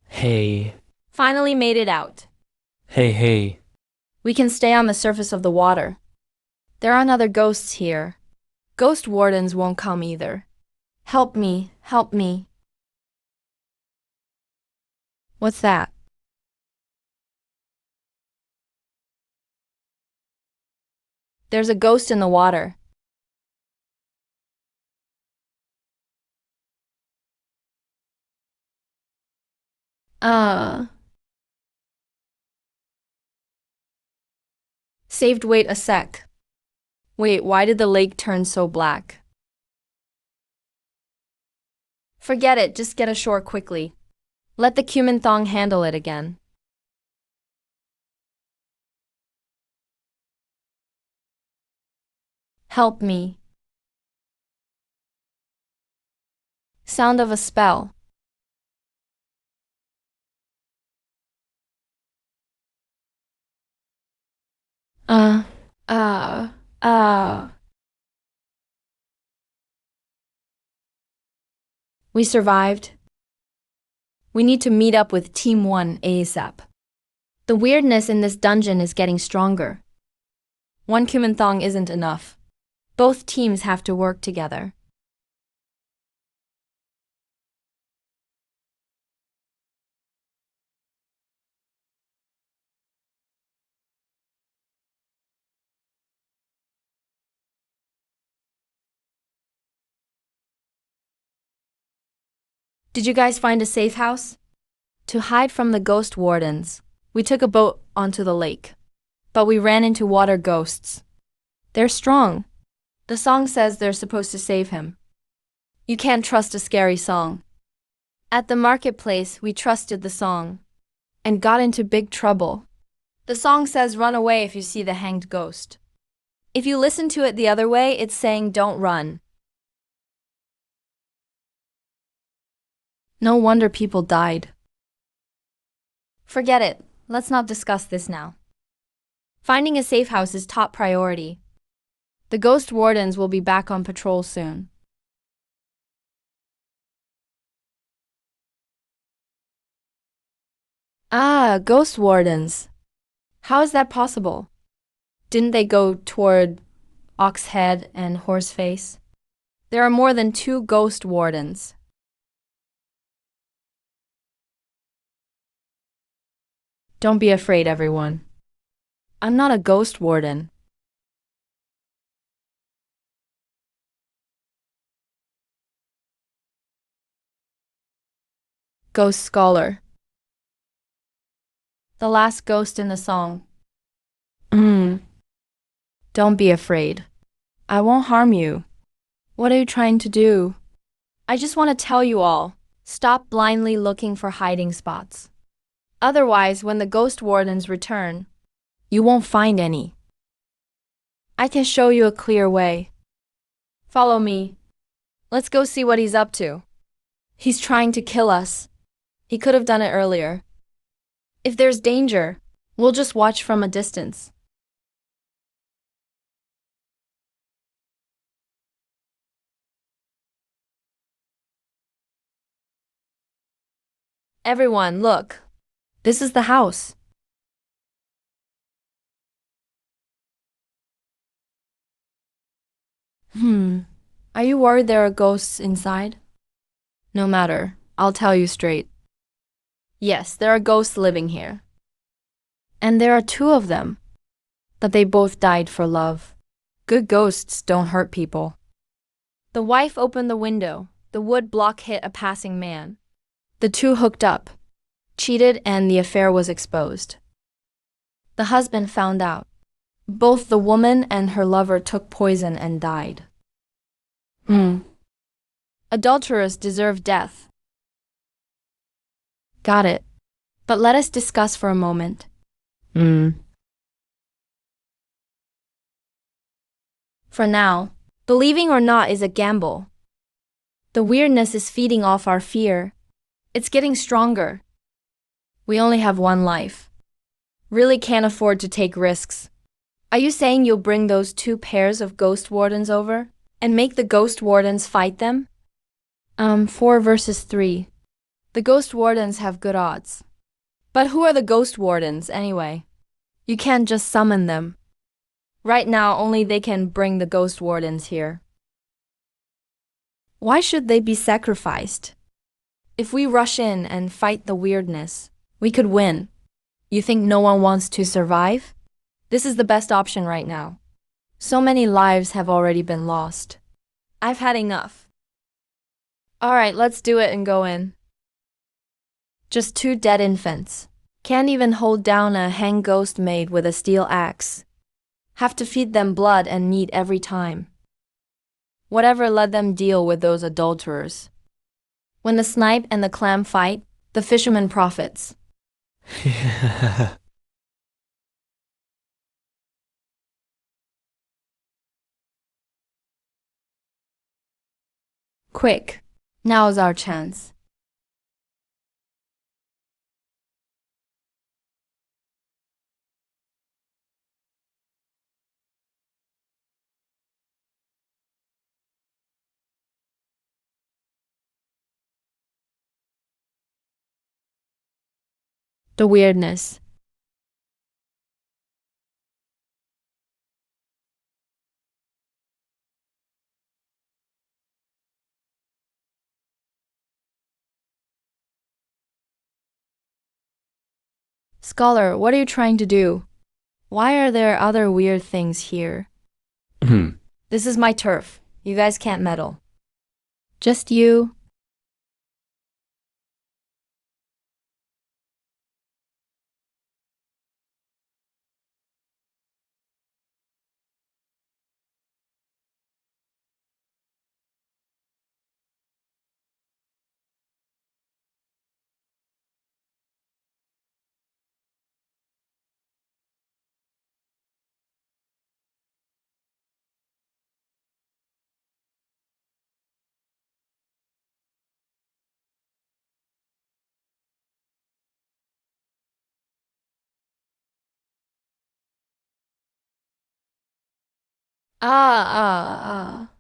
Hey,
Finally made it out.
hey.
We can stay on the surface of the water. There aren't other ghosts here. Ghost wardens won't come either. Help me, help me. What's that? There's a ghost in the water. Saved, wait a sec. Wait, why did the lake turn so black? Forget it, just get ashore quickly. Let the cumin thong handle it again. Help me. Sound of a spell. Uh, uh, uh. We survived. We need to meet up with Team 1 ASAP. The weirdness in this dungeon is getting stronger. One cumin thong isn't enough. Both teams have to work together. Did you guys find a safe house? To hide from the ghost wardens, we took a boat onto the lake. But we ran into water ghosts. They're strong. The song says they're supposed to save him. You can't trust a scary song. At the marketplace, we trusted the song and got into big trouble. The song says run away if you see the hanged ghost. If you listen to it the other way, it's saying don't run. No wonder people died. Forget it. Let's not discuss this now. Finding a safe house is top priority. The ghost wardens will be back on patrol soon. Ghost wardens. How is that possible? Didn't they go toward Oxhead and Horseface? There are more than 2 ghost wardens. Don't be afraid, everyone. I'm not a ghost warden. Ghost scholar. The last ghost in the song. Don't be afraid. I won't harm you. What are you trying to do? I just want to tell you all, stop blindly looking for hiding spots. Otherwise, when the ghost wardens return, you won't find any. I can show you a clear way. Follow me. Let's go see what he's up to. He's trying to kill us. He could have done it earlier. If there's danger, we'll just watch from a distance. Everyone, look. This is the house. Are you worried there are ghosts inside? No matter, I'll tell you straight. Yes, there are ghosts living here. And there are 2 of them. But they both died for love. Good ghosts don't hurt people. The wife opened the window. The wood block hit a passing man. The 2 hooked up. cheated, and the affair was exposed. The husband found out. Both the woman and her lover took poison and died. Adulterers deserve death. Got it. But let us discuss for a moment. For now, believing or not is a gamble. The weirdness is feeding off our fear. It's getting stronger. We only have one life. Really can't afford to take risks. Are you saying you'll bring those 2 pairs of ghost wardens over and make the ghost wardens fight them? 4 versus 3. The ghost wardens have good odds. But who are the ghost wardens anyway? You can't just summon them. Right now, only they can bring the ghost wardens here. Why should they be sacrificed? If we rush in and fight the weirdness, we could win. You think no one wants to survive? This is the best option right now. So many lives have already been lost. I've had enough. Alright, let's do it and go in. Just 2 dead infants. Can't even hold down a hang ghost maid with a steel axe. Have to feed them blood and meat every time. Whatever, let them deal with those adulterers. When the snipe and the clam fight, the fisherman profits. Quick, now's our chance. The weirdness. Scholar, what are you trying to do? Why are there other weird things here? This is my turf. You guys can't meddle. Just you. Ah.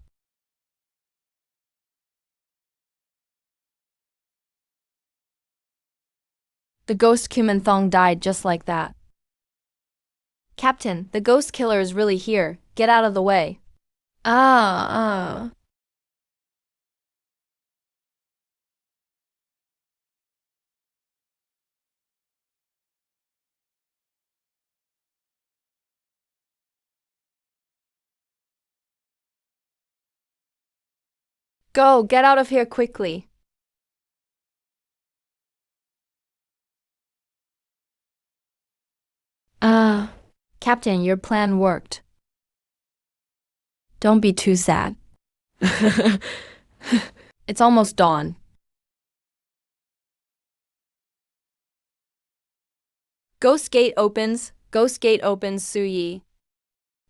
The ghost Kumanthong died just like that. Captain, the ghost killer is really here. Get out of the way. Ah. Go, get out of here quickly. Captain, your plan worked. Don't be too sad. It's almost dawn. Ghost gate opens, Suyi.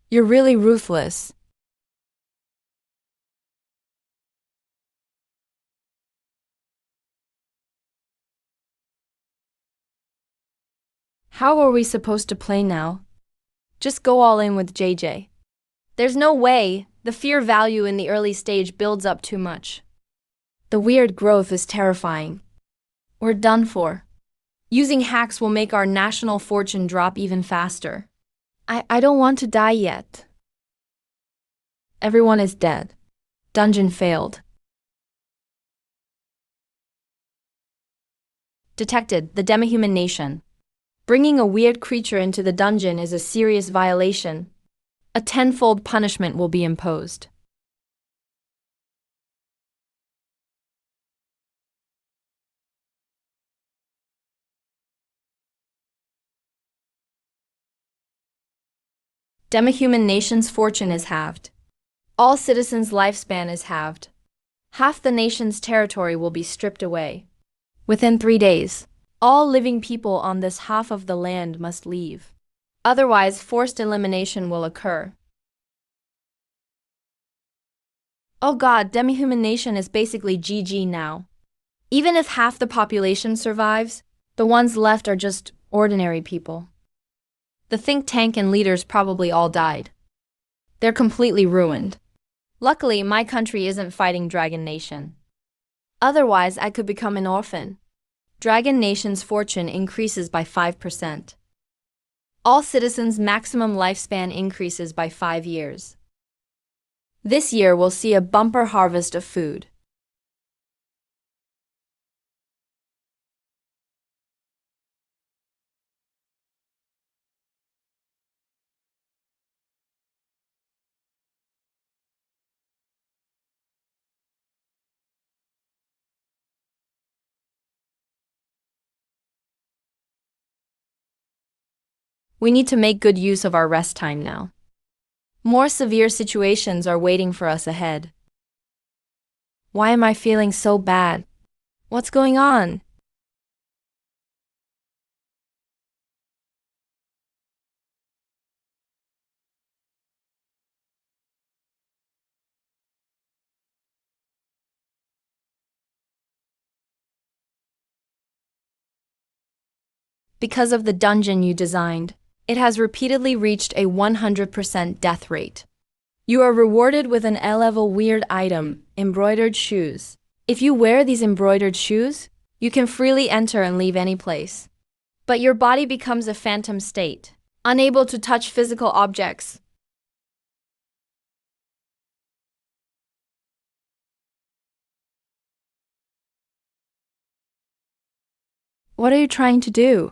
You're really ruthless. How are we supposed to play now? Just go all in with JJ. There's no way. The fear value in the early stage builds up too much. The weird growth is terrifying. We're done for. Using hacks will make our national fortune drop even faster. I don't want to die yet. Everyone is dead. Dungeon failed. Detected, the Demihuman Nation. Bringing a weird creature into the dungeon is a serious violation. A 10-fold punishment will be imposed. Demihuman nation's fortune is halved. All citizens' lifespan is halved. Half the nation's territory will be stripped away. Within 3 days, all living people on this half of the land must leave. Otherwise, forced elimination will occur. Oh God, demihuman nation is basically GG now. Even if half the population survives, the ones left are just ordinary people. The think tank and leaders probably all died. They're completely ruined. Luckily, my country isn't fighting Dragon Nation. Otherwise, I could become an orphan. Dragon Nation's fortune increases by 5%. All citizens' maximum lifespan increases by 5 years. This year we'll see a bumper harvest of food. We need to make good use of our rest time now. More severe situations are waiting for us ahead. Why am I feeling so bad? What's going on? Because of the dungeon you designed, it has repeatedly reached a 100% death rate. You are rewarded with an L-level weird item, embroidered shoes. If you wear these embroidered shoes, you can freely enter and leave any place. But your body becomes a phantom state, unable to touch physical objects. What are you trying to do?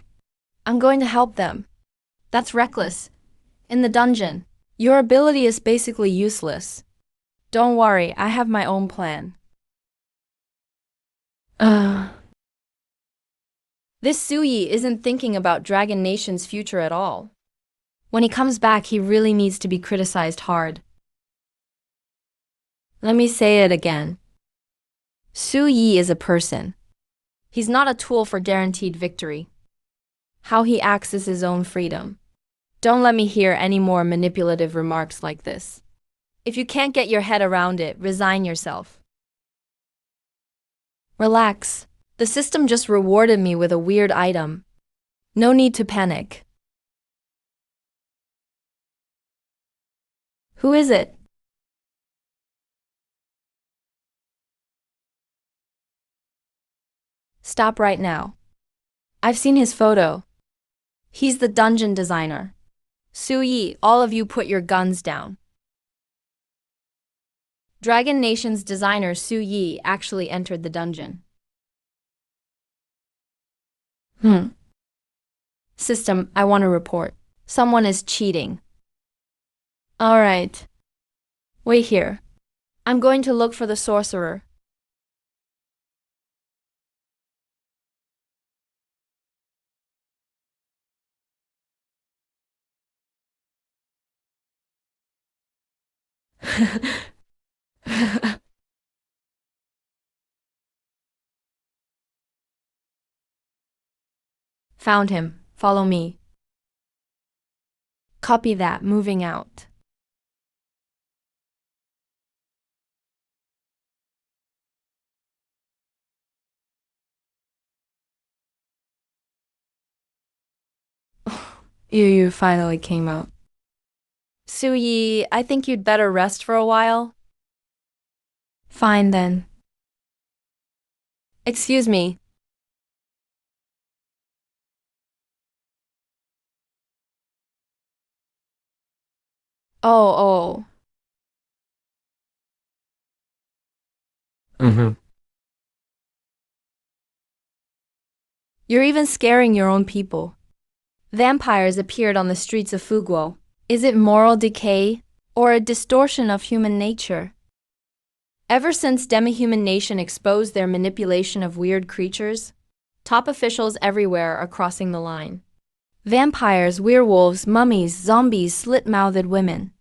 I'm going to help them. That's reckless. In the dungeon, your ability is basically useless. Don't worry, I have my own plan. This Suyi isn't thinking about Dragon Nation's future at all. When he comes back, he really needs to be criticized hard. Let me say it again. Suyi is a person. He's not a tool for guaranteed victory. How he acts is his own freedom. Don't let me hear any more manipulative remarks like this. If you can't get your head around it, resign yourself. Relax. The system just rewarded me with a weird item. No need to panic. Who is it? Stop right now. I've seen his photo. He's the dungeon designer. Suyi, all of you put your guns down. Dragon Nation's designer Suyi actually entered the dungeon. System, I want to report. Someone is cheating. Alright. Wait here. I'm going to look for the sorcerer. Found him. Follow me. Copy that. Moving out. You finally came out. Suyi, I think you'd better rest for a while. Fine then. Excuse me. Oh. You're even scaring your own people. Vampires appeared on the streets of Fuguo. Is it moral decay or a distortion of human nature? Ever since Demihuman Nation exposed their manipulation of weird creatures, top officials everywhere are crossing the line. Vampires, werewolves, mummies, zombies, slit-mouthed women.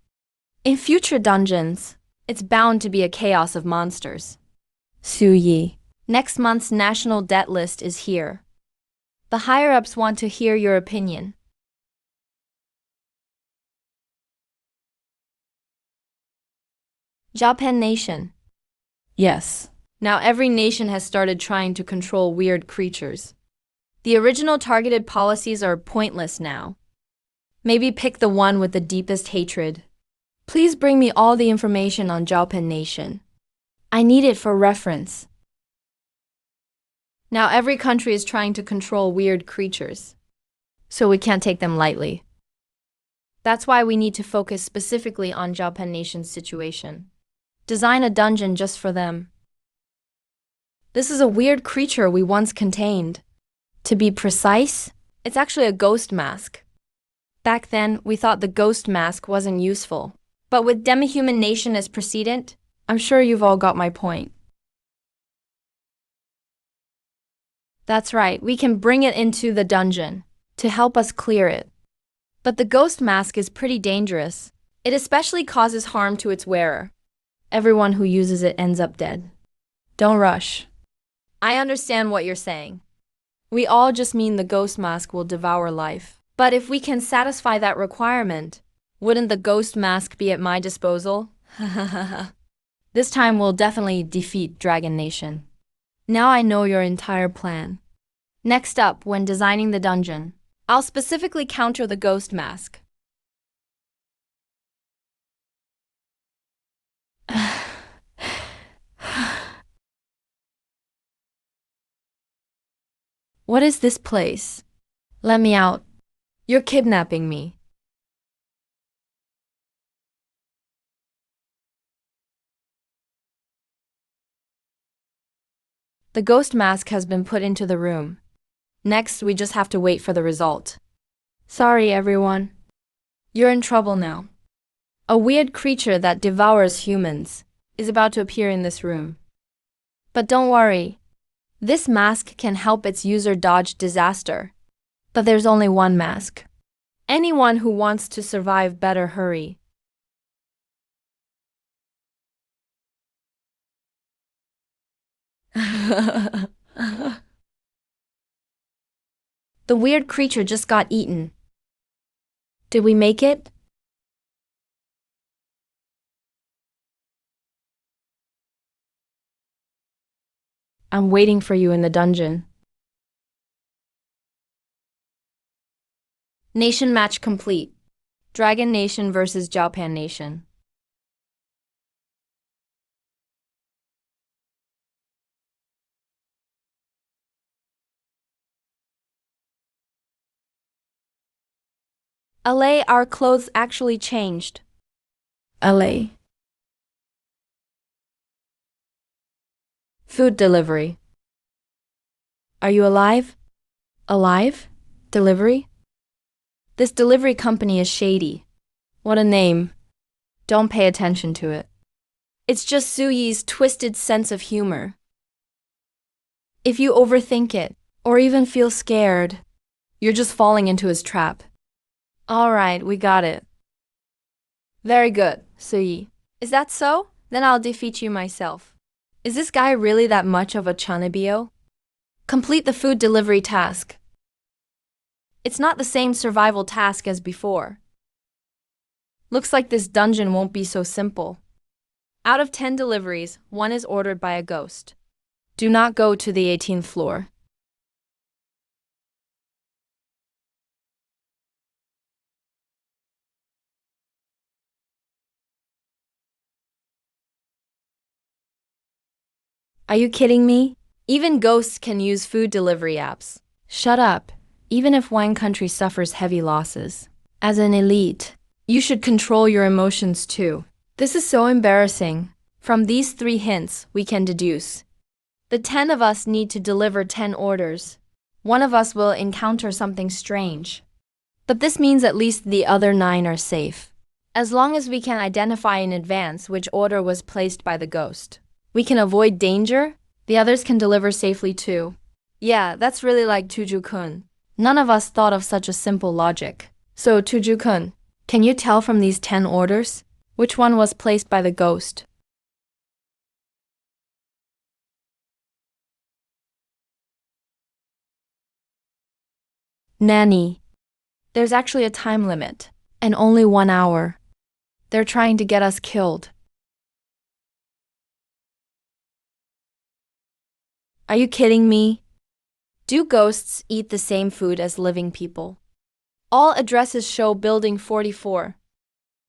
In future dungeons, it's bound to be a chaos of monsters. Su Yi. Next month's national debt list is here. The higher-ups want to hear your opinion. Japan Nation. Yes. Now every nation has started trying to control weird creatures. The original targeted policies are pointless now. Maybe pick the one with the deepest hatred. Please bring me all the information on Japan Nation. I need it for reference. Now every country is trying to control weird creatures, so we can't take them lightly. That's why we need to focus specifically on Japan Nation's situation. Design a dungeon just for them. This is a weird creature we once contained. To be precise, it's actually a ghost mask. Back then, we thought the ghost mask wasn't useful. But with Demi-Human Nation as precedent, I'm sure you've all got my point. That's right, we can bring it into the dungeon to help us clear it. But the ghost mask is pretty dangerous. It especially causes harm to its wearer. Everyone who uses it ends up dead. Don't rush. I understand what you're saying. We all just mean the ghost mask will devour life. But if we can satisfy that requirement, wouldn't the ghost mask be at my disposal? This time we'll definitely defeat Dragon Nation. Now I know your entire plan. Next up, when designing the dungeon, I'll specifically counter the ghost mask. What is this place? Let me out. You're kidnapping me. The ghost mask has been put into the room. Next, we just have to wait for the result. Sorry, everyone. You're in trouble now. A weird creature that devours humans is about to appear in this room. But don't worry. This mask can help its user dodge disaster. But there's only one mask. Anyone who wants to survive better hurry. The weird creature just got eaten. Did we make it? I'm waiting for you in the dungeon. Nation match complete. Dragon Nation versus Japan Nation. LA, our clothes actually changed. LA. Food delivery. Are you alive? Alive? Delivery? This delivery company is shady. What a name. Don't pay attention to it. It's just Su Yi's twisted sense of humor. If you overthink it, or even feel scared, you're just falling into his trap. All right, we got it. Very good, Su Yi. Is that so? Then I'll defeat you myself. Is this guy really that much of a chanebio? Complete the food delivery task. It's not the same survival task as before. Looks like this dungeon won't be so simple. Out of 10 deliveries, 1 is ordered by a ghost. Do not go to the 18th floor. Are you kidding me? Even ghosts can use food delivery apps. Shut up. Even if one country suffers heavy losses. As an elite, you should control your emotions too. This is so embarrassing. From these 3 hints, we can deduce. The 10 of us need to deliver 10 orders. One of us will encounter something strange. But this means at least the other 9 are safe. As long as we can identify in advance which order was placed by the ghost, we can avoid danger. The others can deliver safely too. Yeah, that's really like Tuju-kun. None of us thought of such a simple logic. So, Tuju-kun, can you tell from these 10 orders which one was placed by the ghost? Nanny, there's actually a time limit, and only 1 hour. They're trying to get us killed. Are you kidding me? Do ghosts eat the same food as living people? All addresses show Building 44.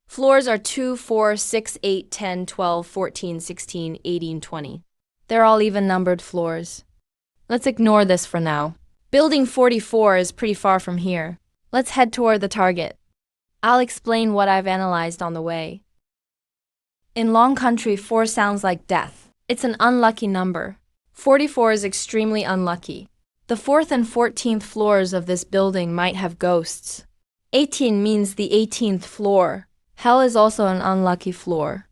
Floors are 2, 4, 6, 8, 10, 12, 14, 16, 18, 20. They're all even-numbered floors. Let's ignore this for now. Building 44 is pretty far from here. Let's head toward the target. I'll explain what I've analyzed on the way. In Long Country, 4 sounds like death. It's an unlucky number. 44 is extremely unlucky. The 4th and 14th floors of this building might have ghosts. 18 means the 18th floor. Hell is also an unlucky floor.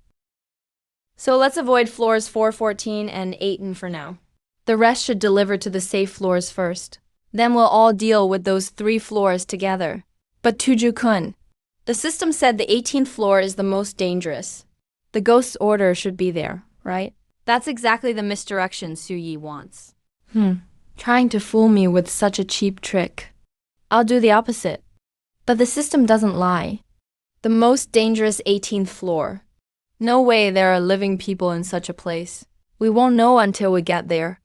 So let's avoid floors 4, 14, and 18 for now. The rest should deliver to the safe floors first. Then we'll all deal with those 3 floors together. But Tuju-kun, the system said the 18th floor is the most dangerous. The ghost's order should be there, right? That's exactly the misdirection Su-yi wants. Trying to fool me with such a cheap trick. I'll do the opposite. But the system doesn't lie. The most dangerous 18th floor. No way there are living people in such a place. We won't know until we get there.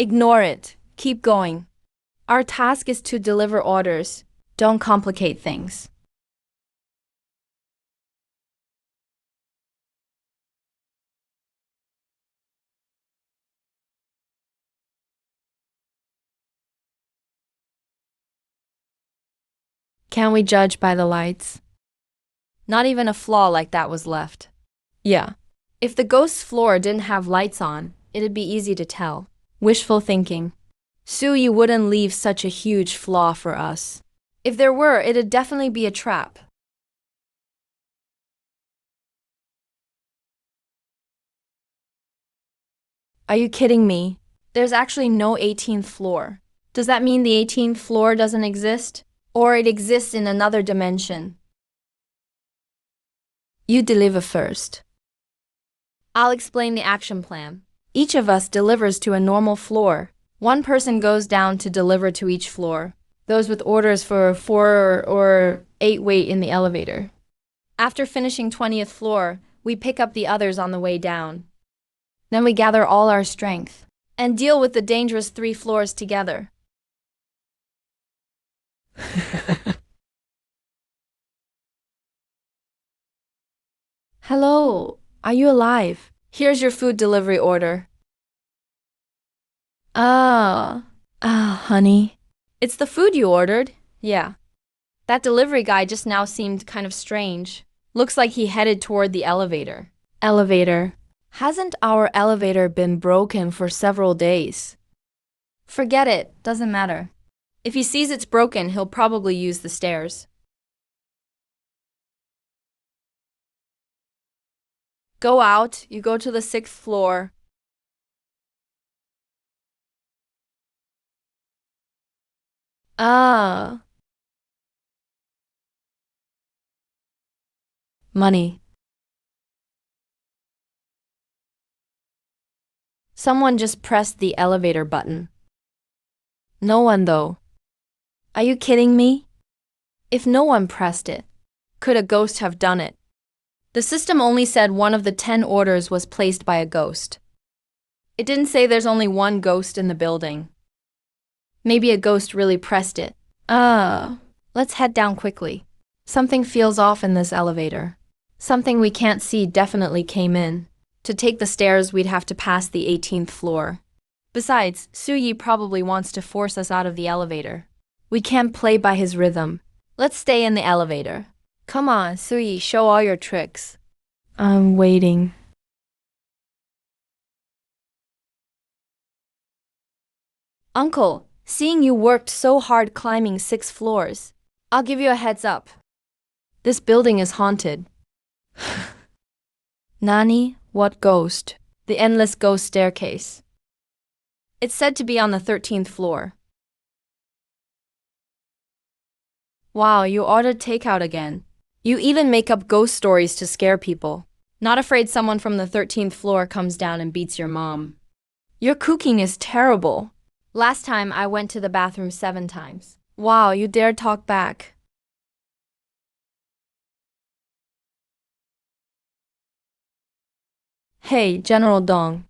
Ignore it. Keep going. Our task is to deliver orders. Don't complicate things. Can we judge by the lights? Not even a flaw like that was left. Yeah. If the ghost's floor didn't have lights on, it'd be easy to tell. Wishful thinking. Su-yi wouldn't leave such a huge flaw for us. If there were, it'd definitely be a trap. Are you kidding me? There's actually no 18th floor. Does that mean the 18th floor doesn't exist? Or it exists in another dimension? You deliver first. I'll explain the action plan. Each of us delivers to a normal floor. One person goes down to deliver to each floor. Those with orders for 4 or 8 wait in the elevator. After finishing 20th floor, we pick up the others on the way down. Then we gather all our strength and deal with the dangerous 3 floors together. Hello, are you alive? Here's your food delivery order. Honey. It's the food you ordered? Yeah. That delivery guy just now seemed kind of strange. Looks like he headed toward the elevator. Elevator. Hasn't our elevator been broken for several days? Forget it, doesn't matter. If he sees it's broken, he'll probably use the stairs. Go out, you go to the 6th floor. Money. Someone just pressed the elevator button. No one, though. Are you kidding me? If no one pressed it, could a ghost have done it? The system only said one of the 10 orders was placed by a ghost. It didn't say there's only one ghost in the building. Maybe a ghost really pressed it. Let's head down quickly. Something feels off in this elevator. Something we can't see definitely came in. To take the stairs, we'd have to pass the 18th floor. Besides, Su-yi probably wants to force us out of the elevator. We can't play by his rhythm. Let's stay in the elevator. Come on, Su-yi, show all your tricks. I'm waiting. Uncle, seeing you worked so hard climbing 6 floors, I'll give you a heads up. This building is haunted. Nani? What ghost? The endless ghost staircase. It's said to be on the 13th floor. Wow, you ordered takeout again. You even make up ghost stories to scare people. Not afraid someone from the 13th floor comes down and beats your mom. Your cooking is terrible. Last time I went to the bathroom 7 times. Wow, you dare talk back. Hey, General Dong.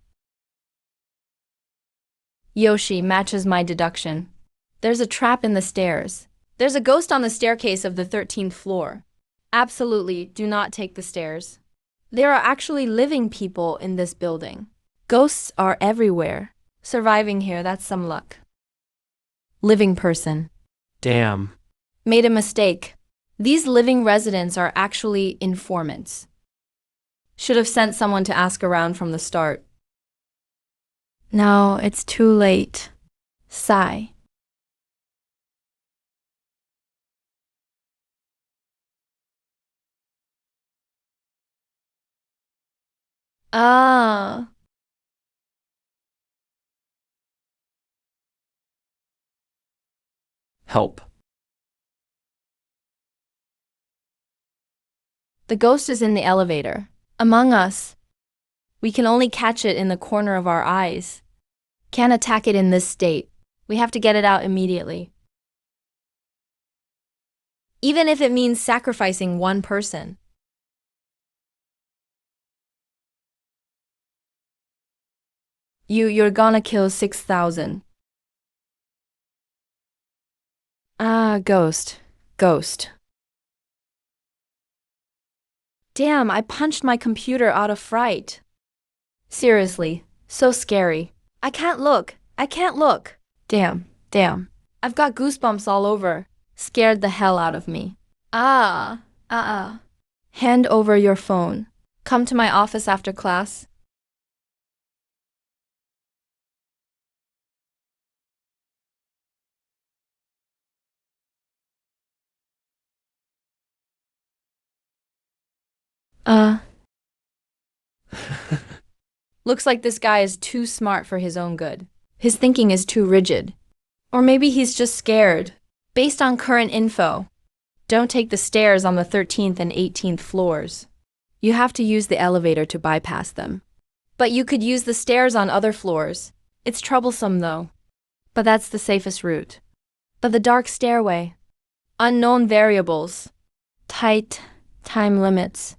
Yoshi matches my deduction. There's a trap in the stairs. There's a ghost on the staircase of the 13th floor. Absolutely, do not take the stairs. There are actually living people in this building. Ghosts are everywhere. Surviving here, that's some luck. Living person.
Damn.
Made a mistake. These living residents are actually informants. Should have sent someone to ask around from the start. Now it's too late. Sigh. Ah.
Help.
The ghost is in the elevator. Among us. We can only catch it in the corner of our eyes. Can't attack it in this state. We have to get it out immediately. Even if it means sacrificing one person. You're gonna kill 6,000. Ah, ghost. Ghost. Damn, I punched my computer out of fright. Seriously, so scary. I can't look. I can't look. Damn. I've got goosebumps all over. Scared the hell out of me. Hand over your phone. Come to my office after class. Looks like this guy is too smart for his own good. His thinking is too rigid. Or maybe he's just scared. Based on current info, don't take the stairs on the 13th and 18th floors. You have to use the elevator to bypass them. But you could use the stairs on other floors. It's troublesome though. But that's the safest route. But the dark stairway. Unknown variables. Tight time limits.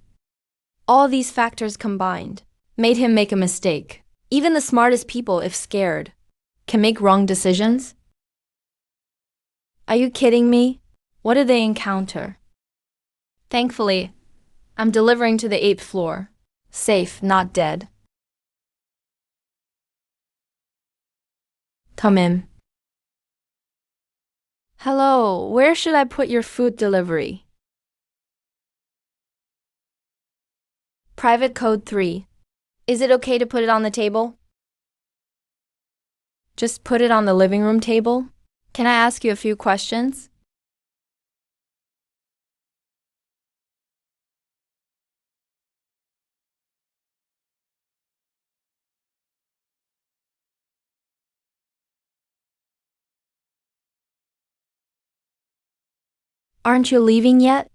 All these factors combined made him make a mistake. Even the smartest people, if scared, can make wrong decisions. Are you kidding me? What did they encounter? Thankfully, I'm delivering to the 8th floor. Safe, not dead. Come in. Hello, where should I put your food delivery? Private code 3. Is it okay to put it on the table? Just put it on the living room table? Can I ask you a few questions? Aren't you leaving yet?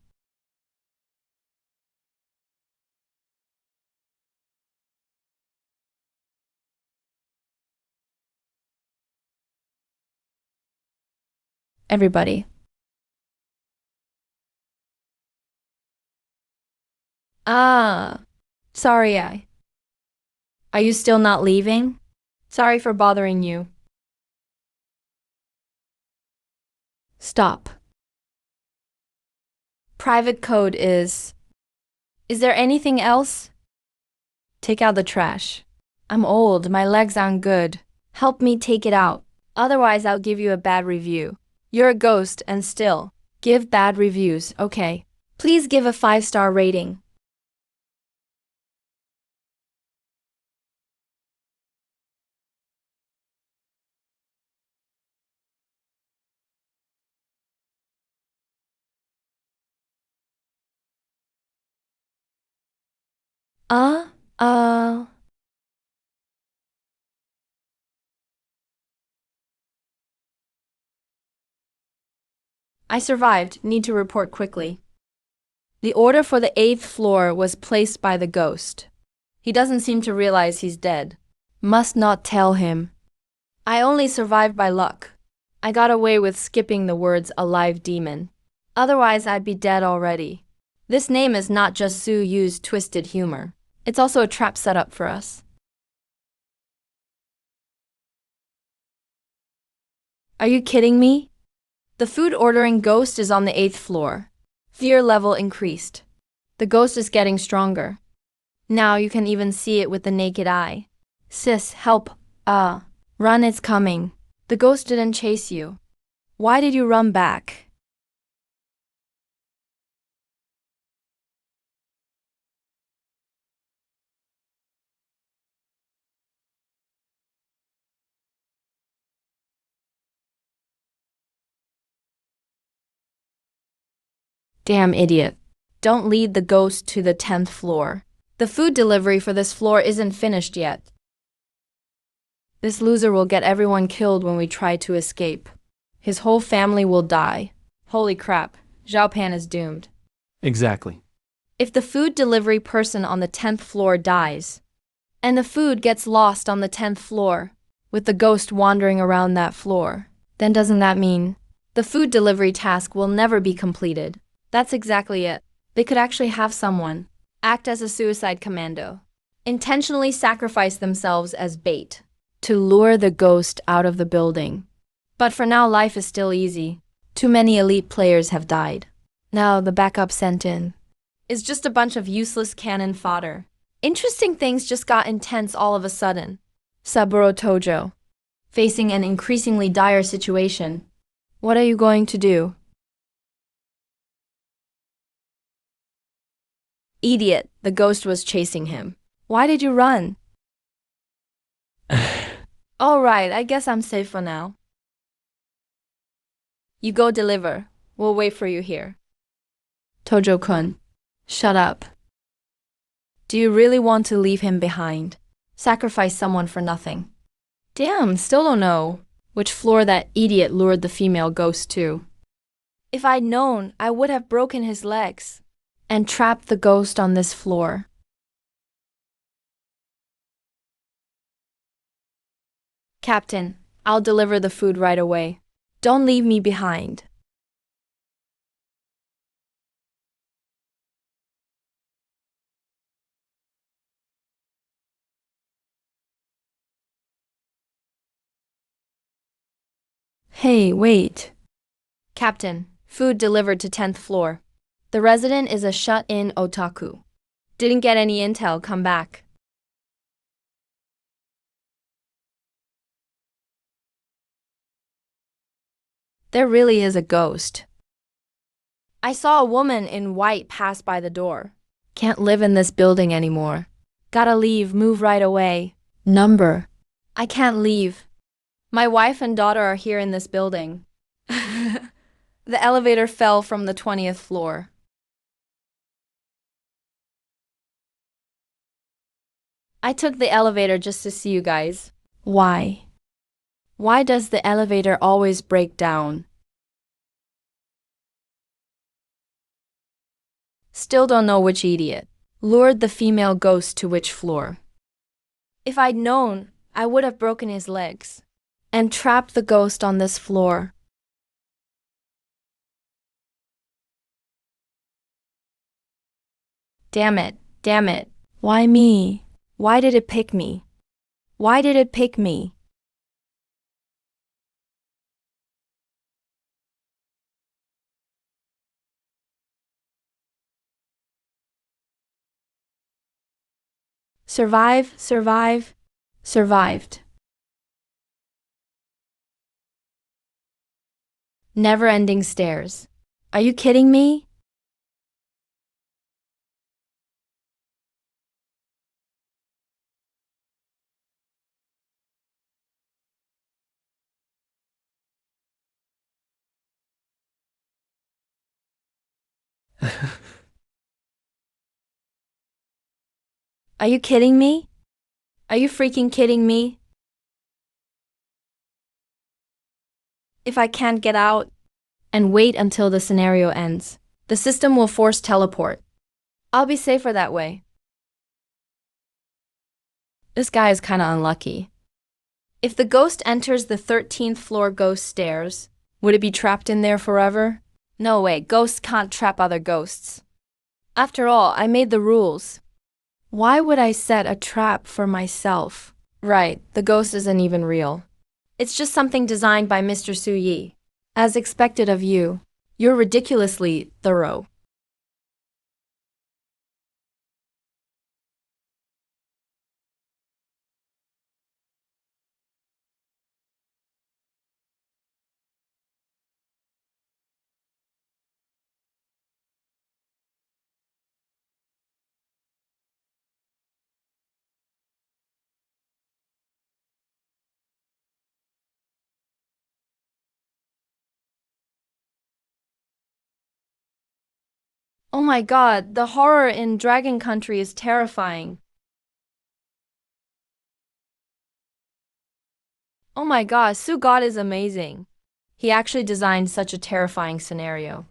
Everybody. Sorry, Are you still not leaving? Sorry for bothering you. Stop. Private code is... Is there anything else? Take out the trash. I'm old, my legs aren't good. Help me take it out. Otherwise, I'll give you a bad review. You're a ghost and still give bad reviews, okay? Please give a 5-star rating. Uh, uh. I survived. Need to report quickly. The order for the 8th floor was placed by the ghost. He doesn't seem to realize he's dead. Must not tell him. I only survived by luck. I got away with skipping the words alive demon. Otherwise, I'd be dead already. This name is not just Su Yu's twisted humor. It's also a trap set up for us. Are you kidding me? The food ordering ghost is on the 8th floor. Fear level increased. The ghost is getting stronger. Now you can even see it with the naked eye. Sis, help. Run, it's coming. The ghost didn't chase you. Why did you run back? Damn idiot. Don't lead the ghost to the 10th floor. The food delivery for this floor isn't finished yet. This loser will get everyone killed when we try to escape. His whole family will die. Holy crap, Zhao Pan is doomed.
Exactly.
If the food delivery person on the 10th floor dies, and the food gets lost on the 10th floor, with the ghost wandering around that floor, then doesn't that mean the food delivery task will never be completed? That's exactly it. They could actually have someone act as a suicide commando, intentionally sacrifice themselves as bait to lure the ghost out of the building. But for now, life is still easy. Too many elite players have died. Now the backup sent in is just a bunch of useless cannon fodder. Interesting things just got intense all of a sudden. Saburo Tojo, facing an increasingly dire situation. What are you going to do? Idiot, the ghost was chasing him. Why did you run? All right, I guess I'm safe for now. You go deliver. We'll wait for you here. Tojo-kun, shut up. Do you really want to leave him behind? Sacrifice someone for nothing. Damn, still don't know which floor that idiot lured the female ghost to. If I'd known, I would have broken his legs and trapped the ghost on this floor. Captain, I'll deliver the food right away. Don't leave me behind. Hey, wait. Captain, food delivered to 10th floor. The resident is a shut-in otaku. Didn't get any intel, come back. There really is a ghost. I saw a woman in white pass by the door. Can't live in this building anymore. Gotta leave, move right away. Number. I can't leave. My wife and daughter are here in this building. The elevator fell from the 20th floor. I took the elevator just to see you guys. Why? Why does the elevator always break down? Still don't know which idiot lured the female ghost to which floor. If I'd known, I would have broken his legs and trapped the ghost on this floor. Damn it, damn it. Why me? Why did it pick me? Why did it pick me? Survive, survive, survived. Never-ending stairs. Are you kidding me? Are you kidding me? Are you freaking kidding me? If I can't get out and wait until the scenario ends, the system will force teleport. I'll be safer that way. This guy is kinda unlucky. If the ghost enters the 13th floor ghost stairs, would it be trapped in there forever? No way, ghosts can't trap other ghosts. After all, I made the rules. Why would I set a trap for myself? Right, the ghost isn't even real. It's just something designed by Mr. Su Yi. As expected of you, you're ridiculously thorough. Oh my god, the horror in Dragon Country is terrifying. Oh my god, Su God is amazing. He actually designed such a terrifying scenario.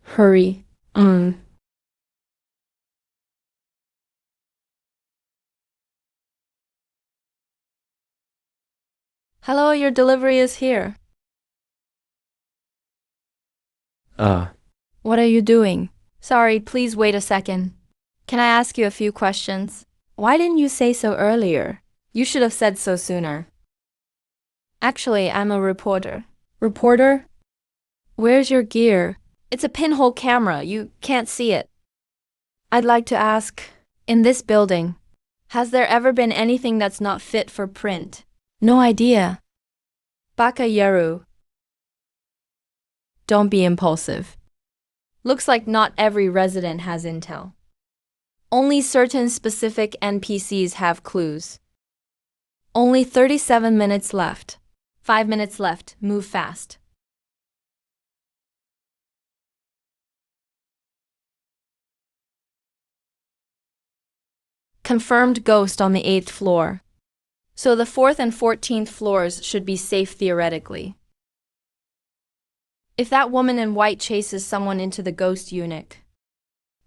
Hurry. Hello, your delivery is here. What are you doing? Sorry, please wait a second. Can I ask you a few questions? Why didn't you say so earlier? You should have said so sooner. Actually, I'm a reporter. Reporter? Where's your gear? It's a pinhole camera. You can't see it. I'd like to ask, in this building, has there ever been anything that's not fit for print? No idea. Baka Yaru. Don't be impulsive. Looks like not every resident has intel. Only certain specific NPCs have clues. Only 37 minutes left. 5 minutes left. Move fast. Confirmed ghost on the 8th floor. So the 4th and 14th floors should be safe theoretically. If that woman in white chases someone into the ghost eunuch,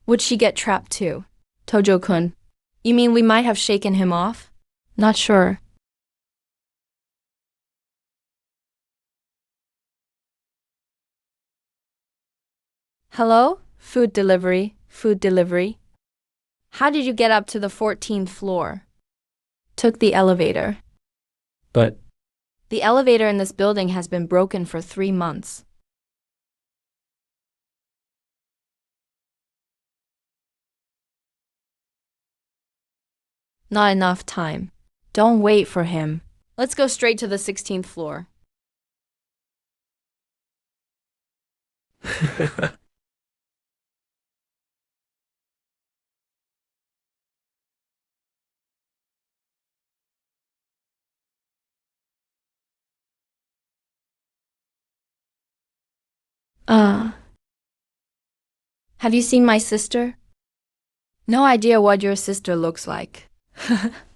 would she get trapped too? Tojo-kun, you mean we might have shaken him off? Not sure. Hello? Food delivery, food delivery. How did you get up to the 14th floor? Took the elevator.
But
The elevator in this building has been broken for 3 months. Not enough time. Don't wait for him. Let's go straight to the 16th floor. Have you seen my sister? No idea what your sister looks like.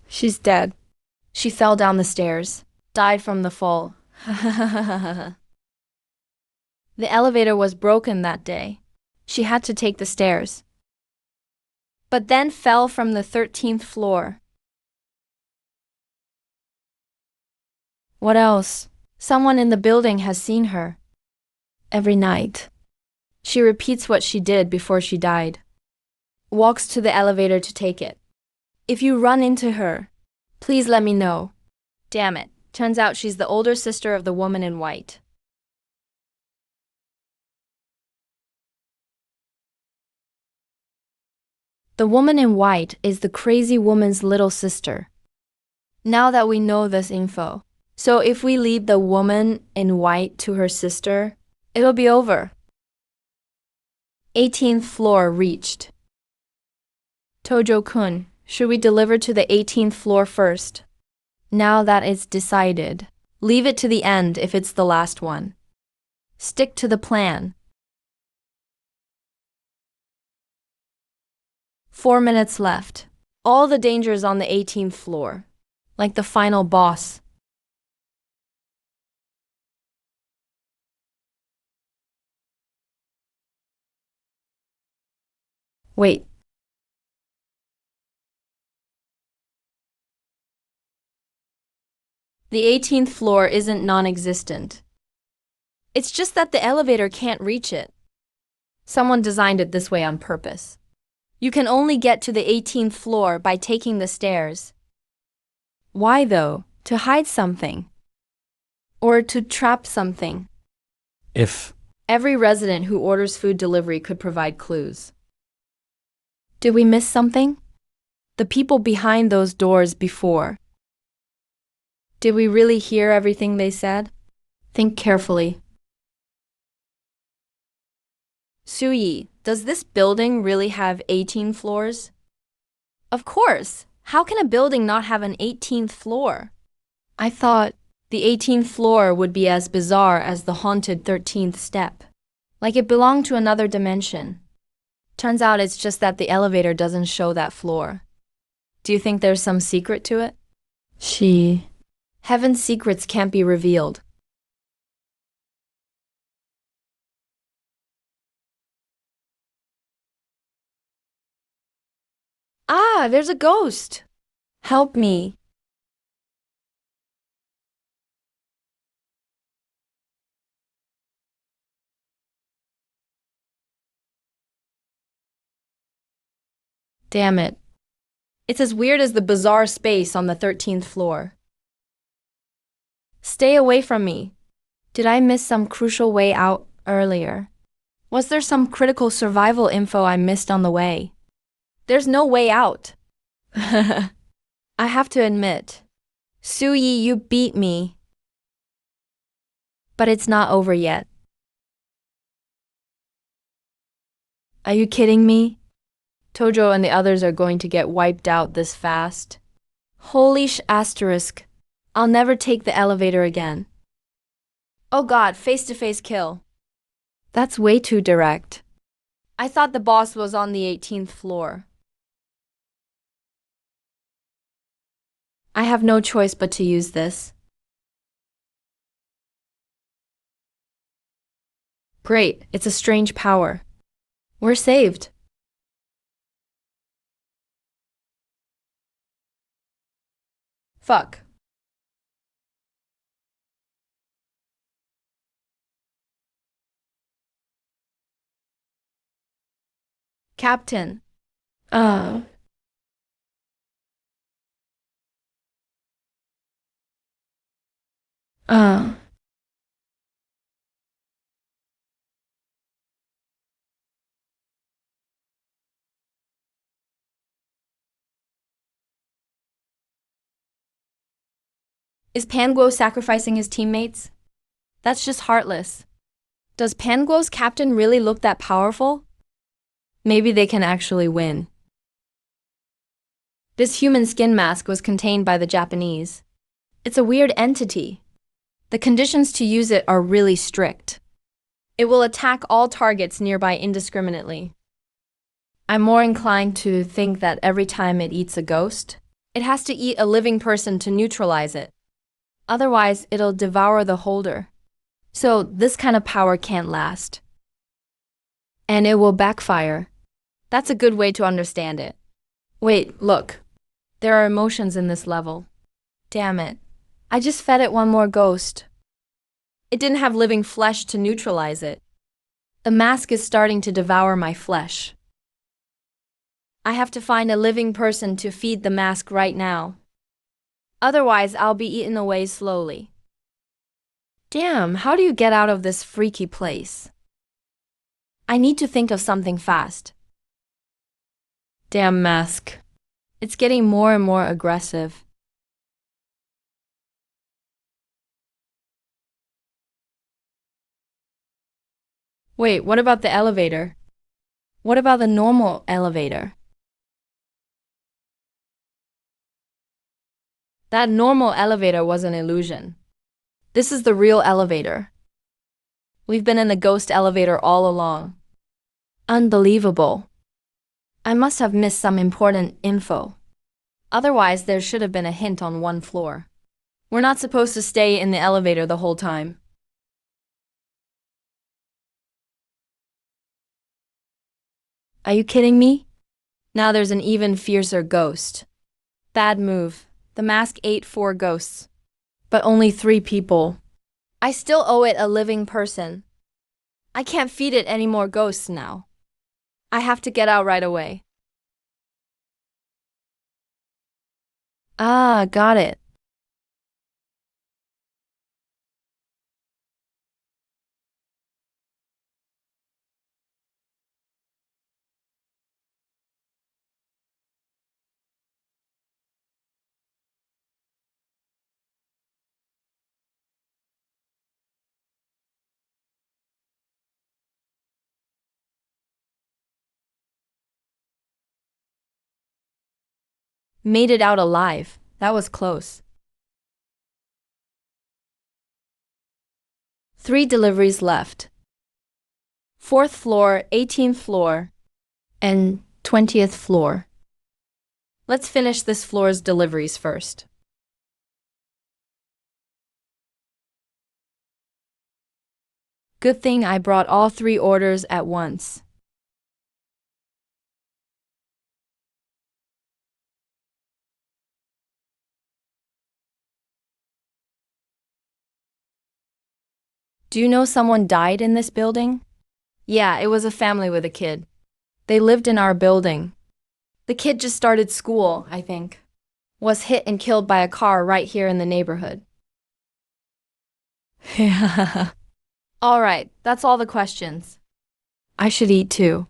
She's dead. She fell down the stairs. Died from the fall. The elevator was broken that day. She had to take the stairs. But then fell from the 13th floor. What else? Someone in the building has seen her. Every night. She repeats what she did before she died. Walks to the elevator to take it. If you run into her, please let me know. Damn it. Turns out she's the older sister of the woman in white. The woman in white is the crazy woman's little sister. Now that we know this info, so if we lead the woman in white to her sister, it'll be over. 18th floor reached. Tojo-kun, should we deliver to the 18th floor first? Now that it's decided, leave it to the end if it's the last one. Stick to the plan. 4 minutes left. All the dangers on the 18th floor. Like the final boss. Wait. The 18th floor isn't non-existent. It's just that the elevator can't reach it. Someone designed it this way on purpose. You can only get to the 18th floor by taking the stairs. Why though? To hide something. Or to trap something.
If
Every resident who orders food delivery could provide clues. Did we miss something? The people behind those doors before. Did we really hear everything they said? Think carefully. Suyi, does this building really have 18 floors? Of course. How can a building not have an 18th floor? I thought the 18th floor would be as bizarre as the haunted 13th step. Like it belonged to another dimension. Turns out it's just that the elevator doesn't show that floor. Do you think there's some secret to it? Heaven's secrets can't be revealed. Ah, there's a ghost. Help me. Damn it. It's as weird as the bizarre space on the 13th floor. Stay away from me. Did I miss some crucial way out earlier? Was there some critical survival info I missed on the way? There's no way out. I have to admit, Suyi, you beat me. But it's not over yet. Are you kidding me? Tojo and the others are going to get wiped out this fast. Holy asterisk. I'll never take the elevator again. Oh god, face-to-face kill. That's way too direct. I thought the boss was on the 18th floor. I have no choice but to use this. Great, it's a strange power. We're saved. Fuck. Captain. Uh. Is Panguo sacrificing his teammates? That's just heartless. Does Panguo's captain really look that powerful? Maybe they can actually win. This human skin mask was contained by the Japanese. It's a weird entity. The conditions to use it are really strict. It will attack all targets nearby indiscriminately. I'm more inclined to think that every time it eats a ghost, it has to eat a living person to neutralize it. Otherwise, it'll devour the holder. So this kind of power can't last. And it will backfire. That's a good way to understand it. Wait, look. There are emotions in this level. Damn it. I just fed it one more ghost. It didn't have living flesh to neutralize it. The mask is starting to devour my flesh. I have to find a living person to feed the mask right now. Otherwise, I'll be eaten away slowly. Damn, how do you get out of this freaky place? I need to think of something fast. Damn mask. It's getting more and more aggressive. Wait, what about the elevator? What about the normal elevator? That normal elevator was an illusion. This is the real elevator. We've been in the ghost elevator all along. Unbelievable. I must have missed some important info. Otherwise, there should have been a hint on one floor. We're not supposed to stay in the elevator the whole time. Are you kidding me? Now there's an even fiercer ghost. Bad move. The mask ate 4 ghosts. But only 3 people. I still owe it a living person. I can't feed it any more ghosts now. I have to get out right away. Ah, got it. Made it out alive. That was close. 3 deliveries left. 4th floor, 18th floor, and 20th floor. Let's finish this floor's deliveries first. Good thing I brought all 3 orders at once. Do you know someone died in this building? Yeah, it was a family with a kid. They lived in our building. The kid just started school, I think. Was hit and killed by a car right here in the neighborhood. All right, that's all the questions. I should eat too.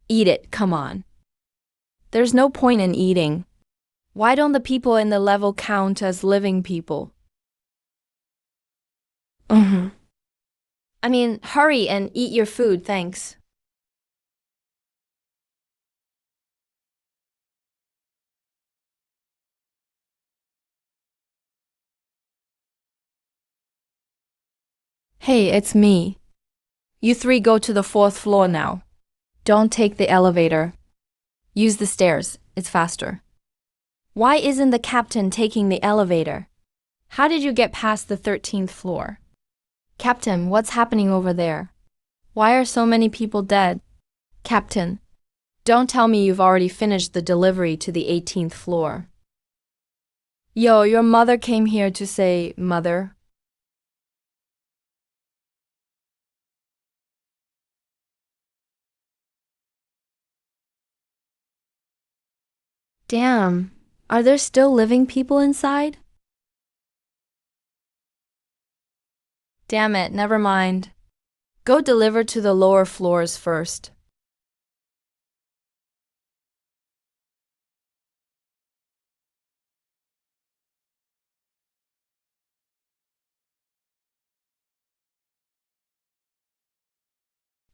Eat it, come on. There's no point in eating. Why don't the people in the level count as living people? I mean, hurry and eat your food, thanks. Hey, it's me. You 3 go to the 4th floor now. Don't take the elevator. Use the stairs, it's faster. Why isn't the captain taking the elevator? How did you get past the 13th floor? Captain, what's happening over there? Why are so many people dead? Captain, don't tell me you've already finished the delivery to the 18th floor. Yo, your mother came here to say, Mother. Damn, are there still living people inside? Damn it, never mind. Go deliver to the lower floors first.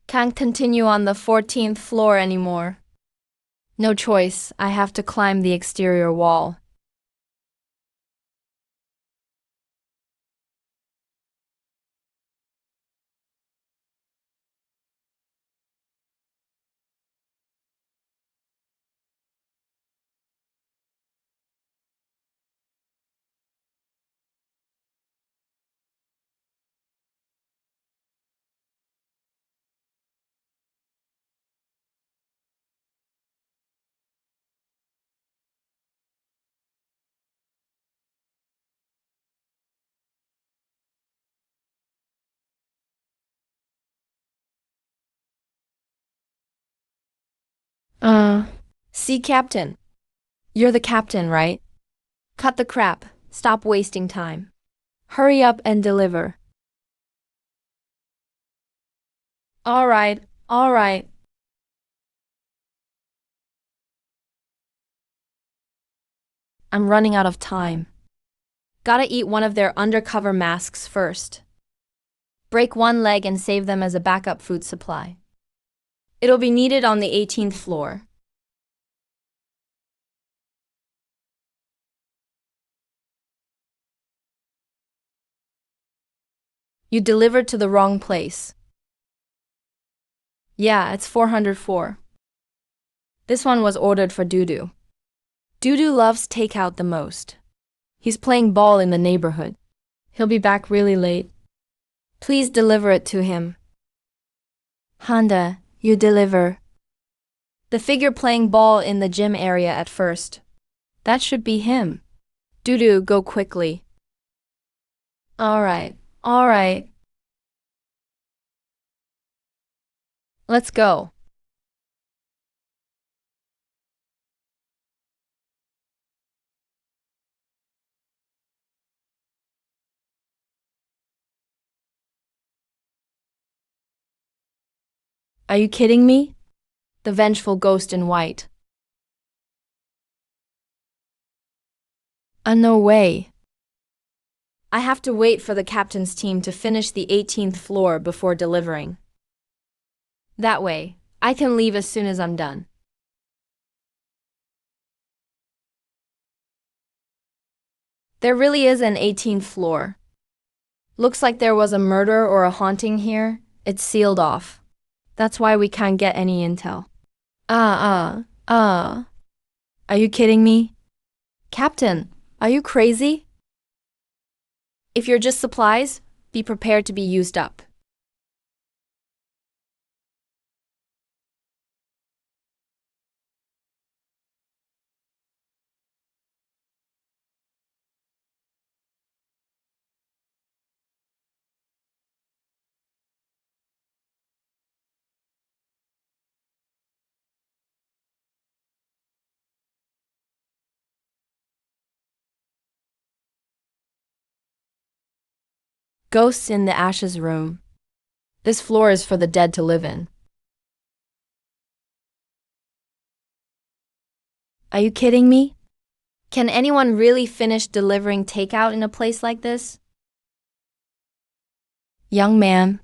Can't continue on the 14th floor anymore. No choice, I have to climb the exterior wall. See, Captain. You're the captain, right? Cut the crap. Stop wasting time. Hurry up and deliver. All right, all right. I'm running out of time. Gotta eat one of their undercover masks first. Break one leg and save them as a backup food supply. It'll be needed on the 18th floor. You delivered to the wrong place. Yeah, it's 404. This one was ordered for Dudu. Dudu loves takeout the most. He's playing ball in the neighborhood. He'll be back really late. Please deliver it to him. Honda, you deliver. The figure playing ball in the gym area at first. That should be him. Dudu, go quickly. All right. Let's go. Are you kidding me? The vengeful ghost in white. No way. I have to wait for the captain's team to finish the 18th floor before delivering. That way, I can leave as soon as I'm done. There really is an 18th floor. Looks like there was a murder or a haunting here. It's sealed off. That's why we can't get any intel. Are you kidding me? Captain, are you crazy? If you're just supplies, be prepared to be used up. Ghosts in the ashes room. This floor is for the dead to live in. Are you kidding me? Can anyone really finish delivering takeout in a place like this? Young man.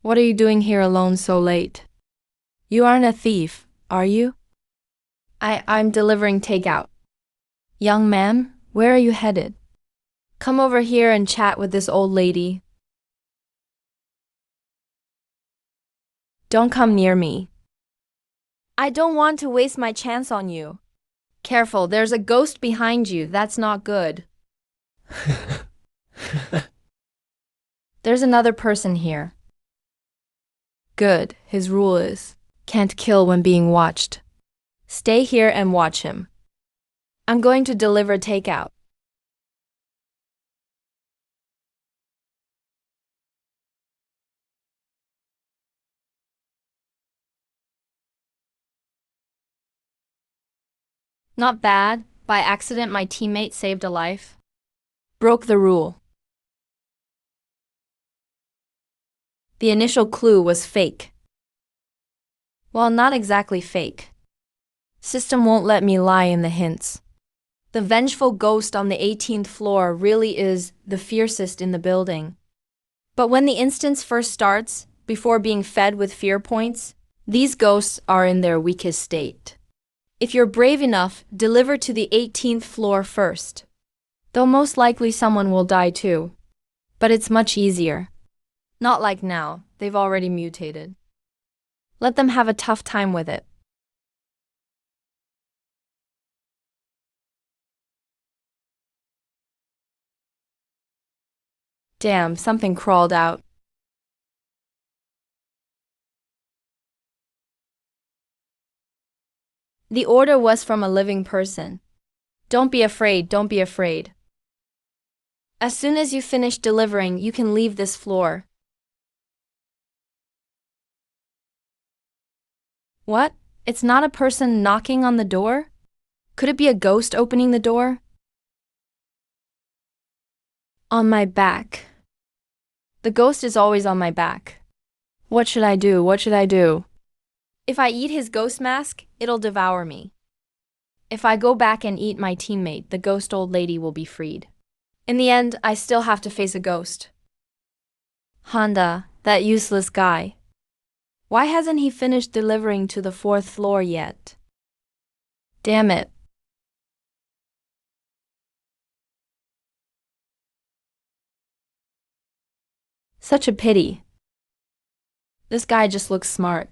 What are you doing here alone so late? You aren't a thief, are you? I'm delivering takeout. Young man, where are you headed? Come over here and chat with this old lady. Don't come near me. I don't want to waste my chance on you. Careful, there's a ghost behind you. That's not good. There's another person here. Good. His rule is, can't kill when being watched. Stay here and watch him. I'm going to deliver takeout. Not bad. By accident, my teammate saved a life. Broke the rule. The initial clue was fake. Well, not exactly fake. System won't let me lie in the hints. The vengeful ghost on the 18th floor really is the fiercest in the building. But when the instance first starts, before being fed with fear points, these ghosts are in their weakest state. If you're brave enough, deliver to the 18th floor first. Though most likely someone will die too. But it's much easier. Not like now, they've already mutated. Let them have a tough time with it. Damn, something crawled out. The order was from a living person. Don't be afraid, don't be afraid. As soon as you finish delivering, you can leave this floor. What? It's not a person knocking on the door? Could it be a ghost opening the door? On my back. The ghost is always on my back. What should I do? What should I do? If I eat his ghost mask, it'll devour me. If I go back and eat my teammate, the ghost old lady will be freed. In the end, I still have to face a ghost. Honda, That useless guy. Why hasn't he finished delivering to the fourth floor yet? Damn it. Such a pity. This guy just looks smart.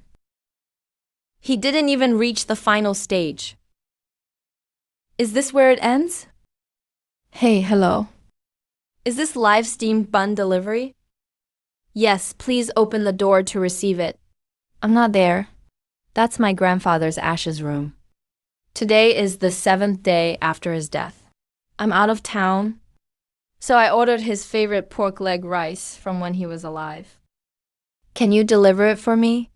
He didn't even reach the final stage. Is this where it ends? Hey, hello. Is this live steamed bun delivery? Yes, please open the door to receive it. I'm not there. That's my grandfather's ashes room. Today is the 7th day after his death. I'm out of town, so I ordered his favorite pork leg rice from when he was alive. Can you deliver it for me?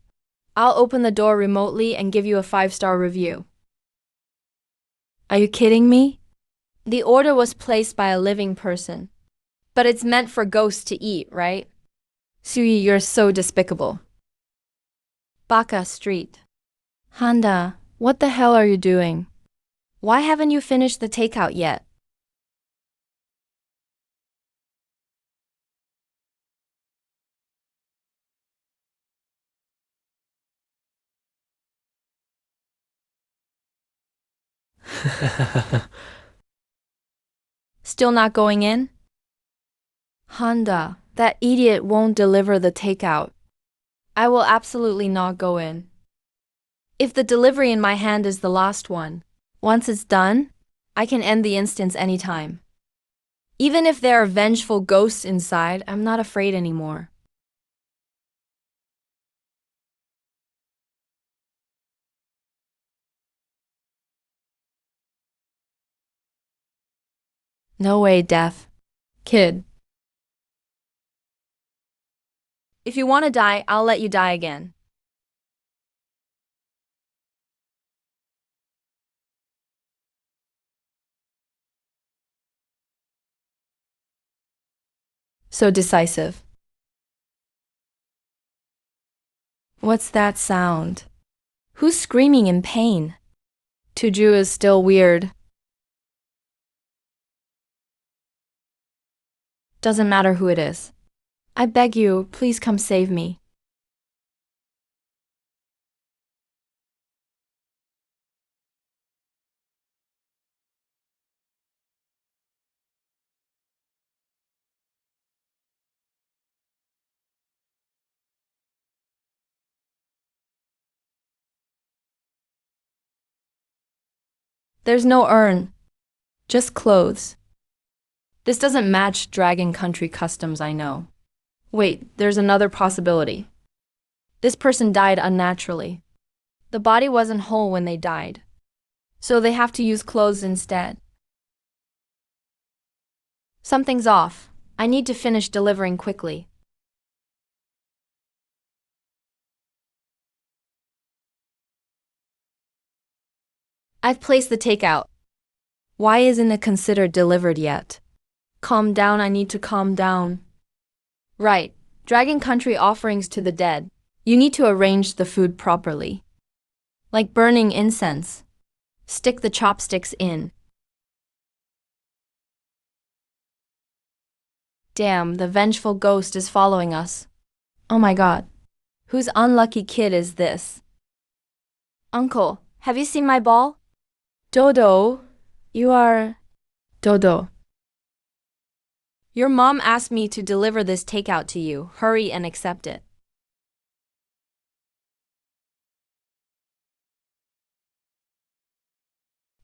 I'll open the door remotely and give you a 5-star review. Are you kidding me? The order was placed by a living person. But it's meant for ghosts to eat, right? Suyi, you're so despicable. Baka Street. Handa, what the hell are you doing? Why haven't you finished the takeout yet? Still not going in? Handa, that idiot won't deliver the takeout. I will absolutely not go in. If the delivery in my hand is the last one, once it's done, I can end the instance anytime. Even if there are vengeful ghosts inside, I'm not afraid anymore. No way, Death. Kid. If you want to die, I'll let you die again. So decisive. What's that sound? Who's screaming in pain? Tuju is still weird. Doesn't matter who it is. I beg you, please come save me. There's no urn, just clothes. This doesn't match Dragon Country customs, I know. Wait, there's another possibility. This person died unnaturally. The body wasn't whole when they died, so they have to use clothes instead. Something's off. I need to finish delivering quickly. I've placed the takeout. Why isn't it considered delivered yet? Calm down, I need to calm down. Right, Dragon Country offerings to the dead. You need to arrange the food properly. Like burning incense. Stick the chopsticks in. Damn, the vengeful ghost is following us. Oh my god. Whose unlucky kid is this? Uncle, have you seen my ball? Dodo, you are... Dodo. Your mom asked me to deliver this takeout to you. Hurry and accept it.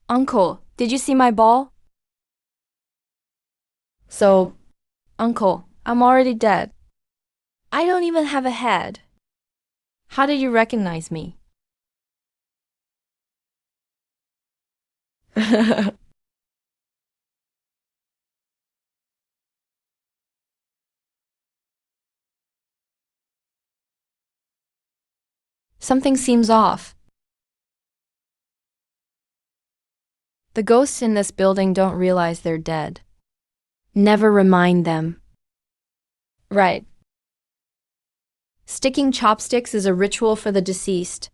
Uncle, did you see my ball? So, Uncle, I'm already dead. I don't even have a head. How did you recognize me? Something seems off. The ghosts in this building don't realize they're dead. Never remind them. Right. Sticking chopsticks is a ritual for the deceased.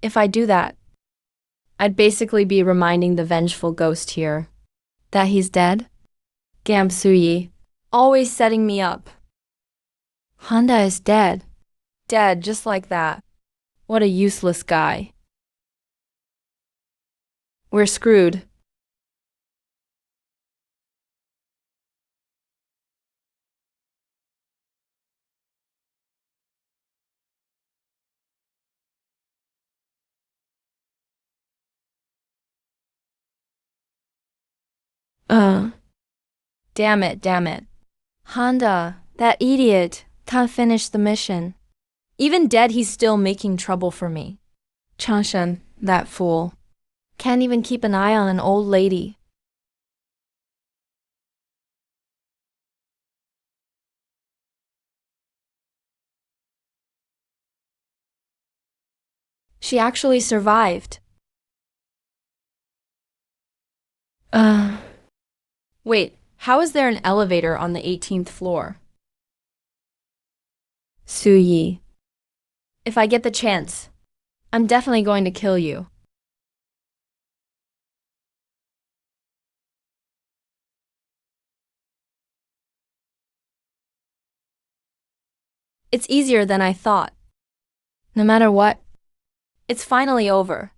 If I do that, I'd basically be reminding the vengeful ghost here that he's dead. Gamsuyi, always setting me up. Honda is dead. Dead, just like that. What a useless guy. We're screwed. Uh. Damn it, damn it. Honda, that idiot, can't finish the mission. Even dead, he's still making trouble for me. Changshen, that fool. Can't even keep an eye on an old lady. She actually survived. Wait, how is there an elevator on the 18th floor? Su Yi. If I get the chance, I'm definitely going to kill you. It's easier than I thought. No matter what, it's finally over.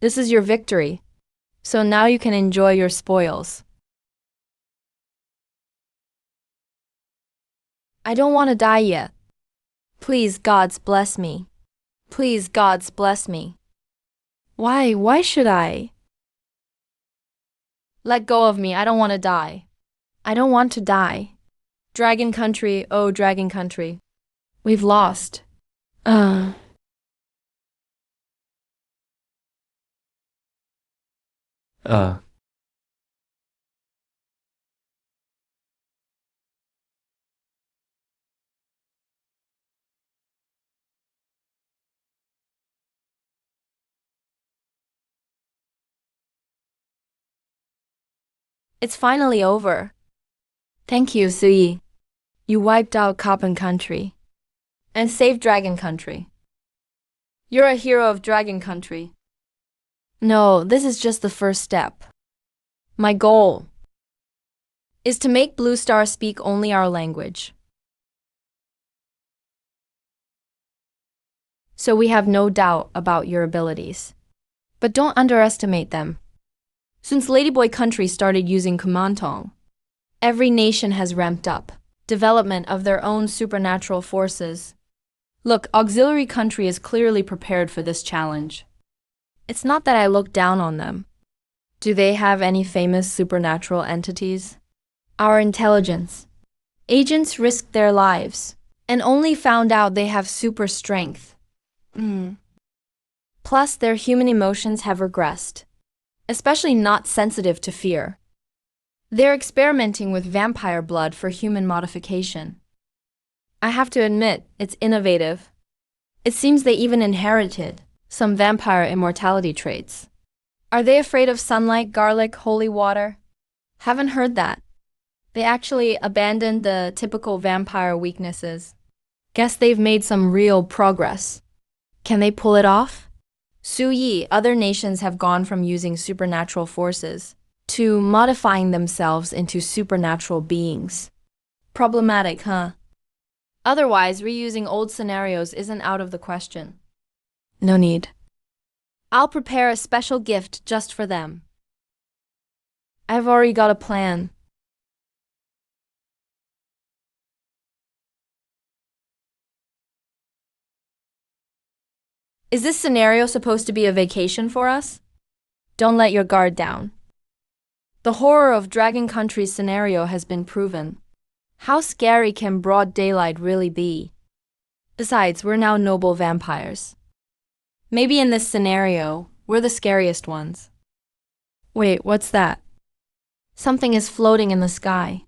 This is your victory, so now you can enjoy your spoils. I don't want to die yet. Please, gods, bless me. Please, gods, bless me. Why should I? Let go of me, I don't want to die. I don't want to die. Dragon Country, oh Dragon Country. We've lost. It's finally over. Thank you, Su Yi. You wiped out Copan Country and saved Dragon Country. You're a hero of Dragon Country. No, this is just the first step. My goal is to make Blue Star speak only our language. So we have no doubt about your abilities. But don't underestimate them. Since Ladyboy Country started using Kumantong, every nation has ramped up development of their own supernatural forces. Look, Auxiliary Country is clearly prepared for this challenge. It's not that I look down on them. Do they have any famous supernatural entities? Our intelligence. Agents risked their lives and only found out they have super strength. Plus, their human emotions have regressed, especially not sensitive to fear. They're experimenting with vampire blood for human modification. I have to admit, it's innovative. It seems they even inherited some vampire immortality traits. Are they afraid of sunlight, garlic, holy water? Haven't heard that. They actually abandoned the typical vampire weaknesses. Guess they've made some real progress. Can they pull it off? Su Yi, other nations have gone from using supernatural forces to modifying themselves into supernatural beings. Problematic, huh? Otherwise, reusing old scenarios isn't out of the question. No need. I'll prepare a special gift just for them. I've already got a plan. Is this scenario supposed to be a vacation for us? Don't let your guard down. The horror of Dragon Country's scenario has been proven. How scary can broad daylight really be? Besides, we're now noble vampires. Maybe in this scenario, we're the scariest ones. Wait, what's that? Something is floating in the sky.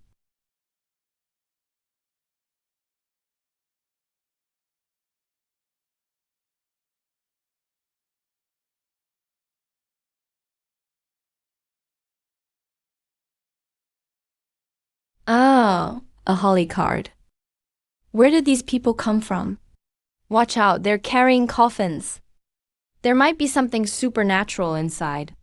Oh, a holly card. Where did these people come from? Watch out, they're carrying coffins. There might be something supernatural inside.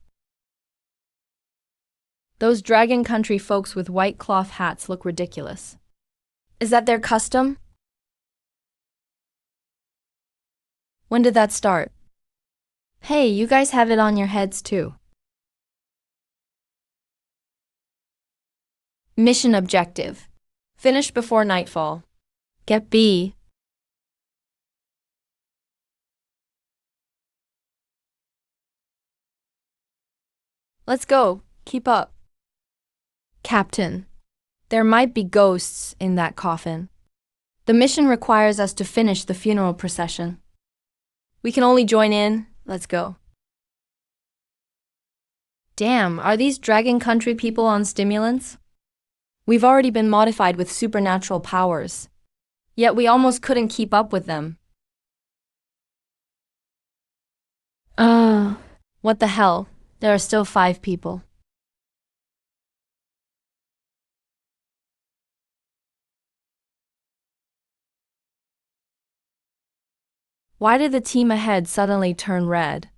Those Dragon Country folks with white cloth hats look ridiculous. Is that their custom? When did that start? Hey, you guys have it on your heads too. Mission objective. Finish before nightfall. Get B. Let's go. Keep up. Captain, there might be ghosts in that coffin. The mission requires us to finish the funeral procession. We can only join in. Let's go. Damn, are these Dragon Country people on stimulants? We've already been modified with supernatural powers. Yet we almost couldn't keep up with them. What the hell? There are still 5 people. Why did the team ahead suddenly turn red?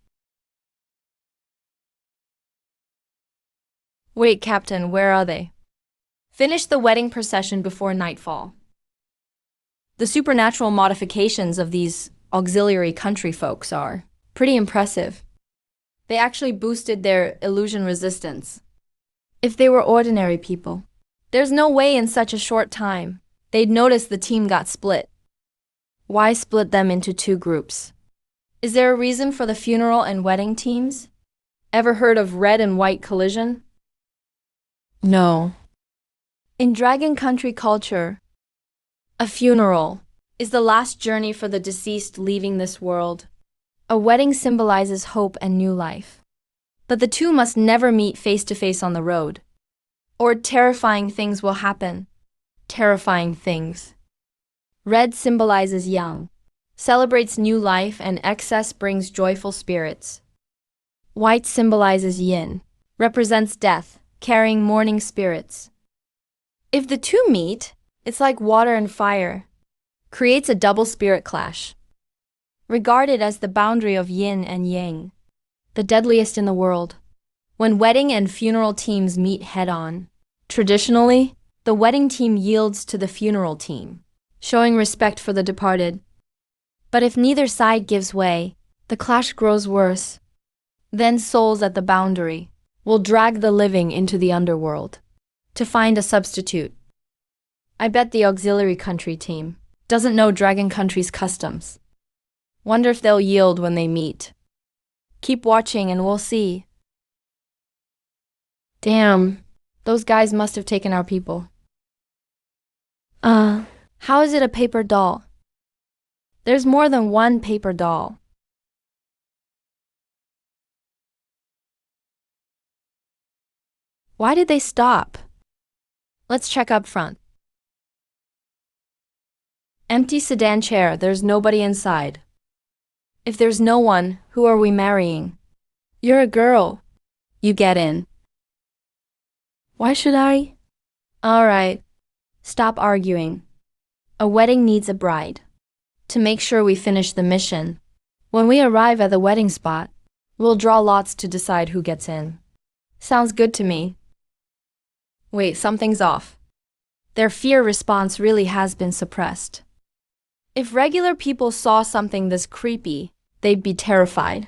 Wait, Captain, where are they? Finish the wedding procession before nightfall. The supernatural modifications of these auxiliary country folks are pretty impressive. They actually boosted their illusion resistance. If they were ordinary people, there's no way in such a short time they'd notice the team got split. Why split them into 2 groups? Is there a reason for the funeral and wedding teams? Ever heard of red and white collision? No. In Dragon Country culture, a funeral is the last journey for the deceased leaving this world. A wedding symbolizes hope and new life. But the 2 must never meet face to face on the road, or terrifying things will happen. Terrifying things. Red symbolizes young, celebrates new life, and excess brings joyful spirits. White symbolizes yin, represents death, carrying mourning spirits. If the 2 meet, it's like water and fire, creates a double spirit clash. Regarded as the boundary of yin and yang, the deadliest in the world. When wedding and funeral teams meet head-on, traditionally, the wedding team yields to the funeral team, showing respect for the departed. But if neither side gives way, the clash grows worse. Then souls at the boundary will drag the living into the underworld to find a substitute. I bet the auxiliary country team doesn't know Dragon Country's customs. Wonder if they'll yield when they meet. Keep watching and we'll see. Damn, those guys must have taken our people. How is it a paper doll? There's more than one paper doll. Why did they stop? Let's check up front. Empty sedan chair, there's nobody inside. If there's no one, who are we marrying? You're a girl. You get in. Why should I? All right. Stop arguing. A wedding needs a bride. To make sure we finish the mission, when we arrive at the wedding spot, we'll draw lots to decide who gets in. Sounds good to me. Wait, something's off. Their fear response really has been suppressed. If regular people saw something this creepy, they'd be terrified.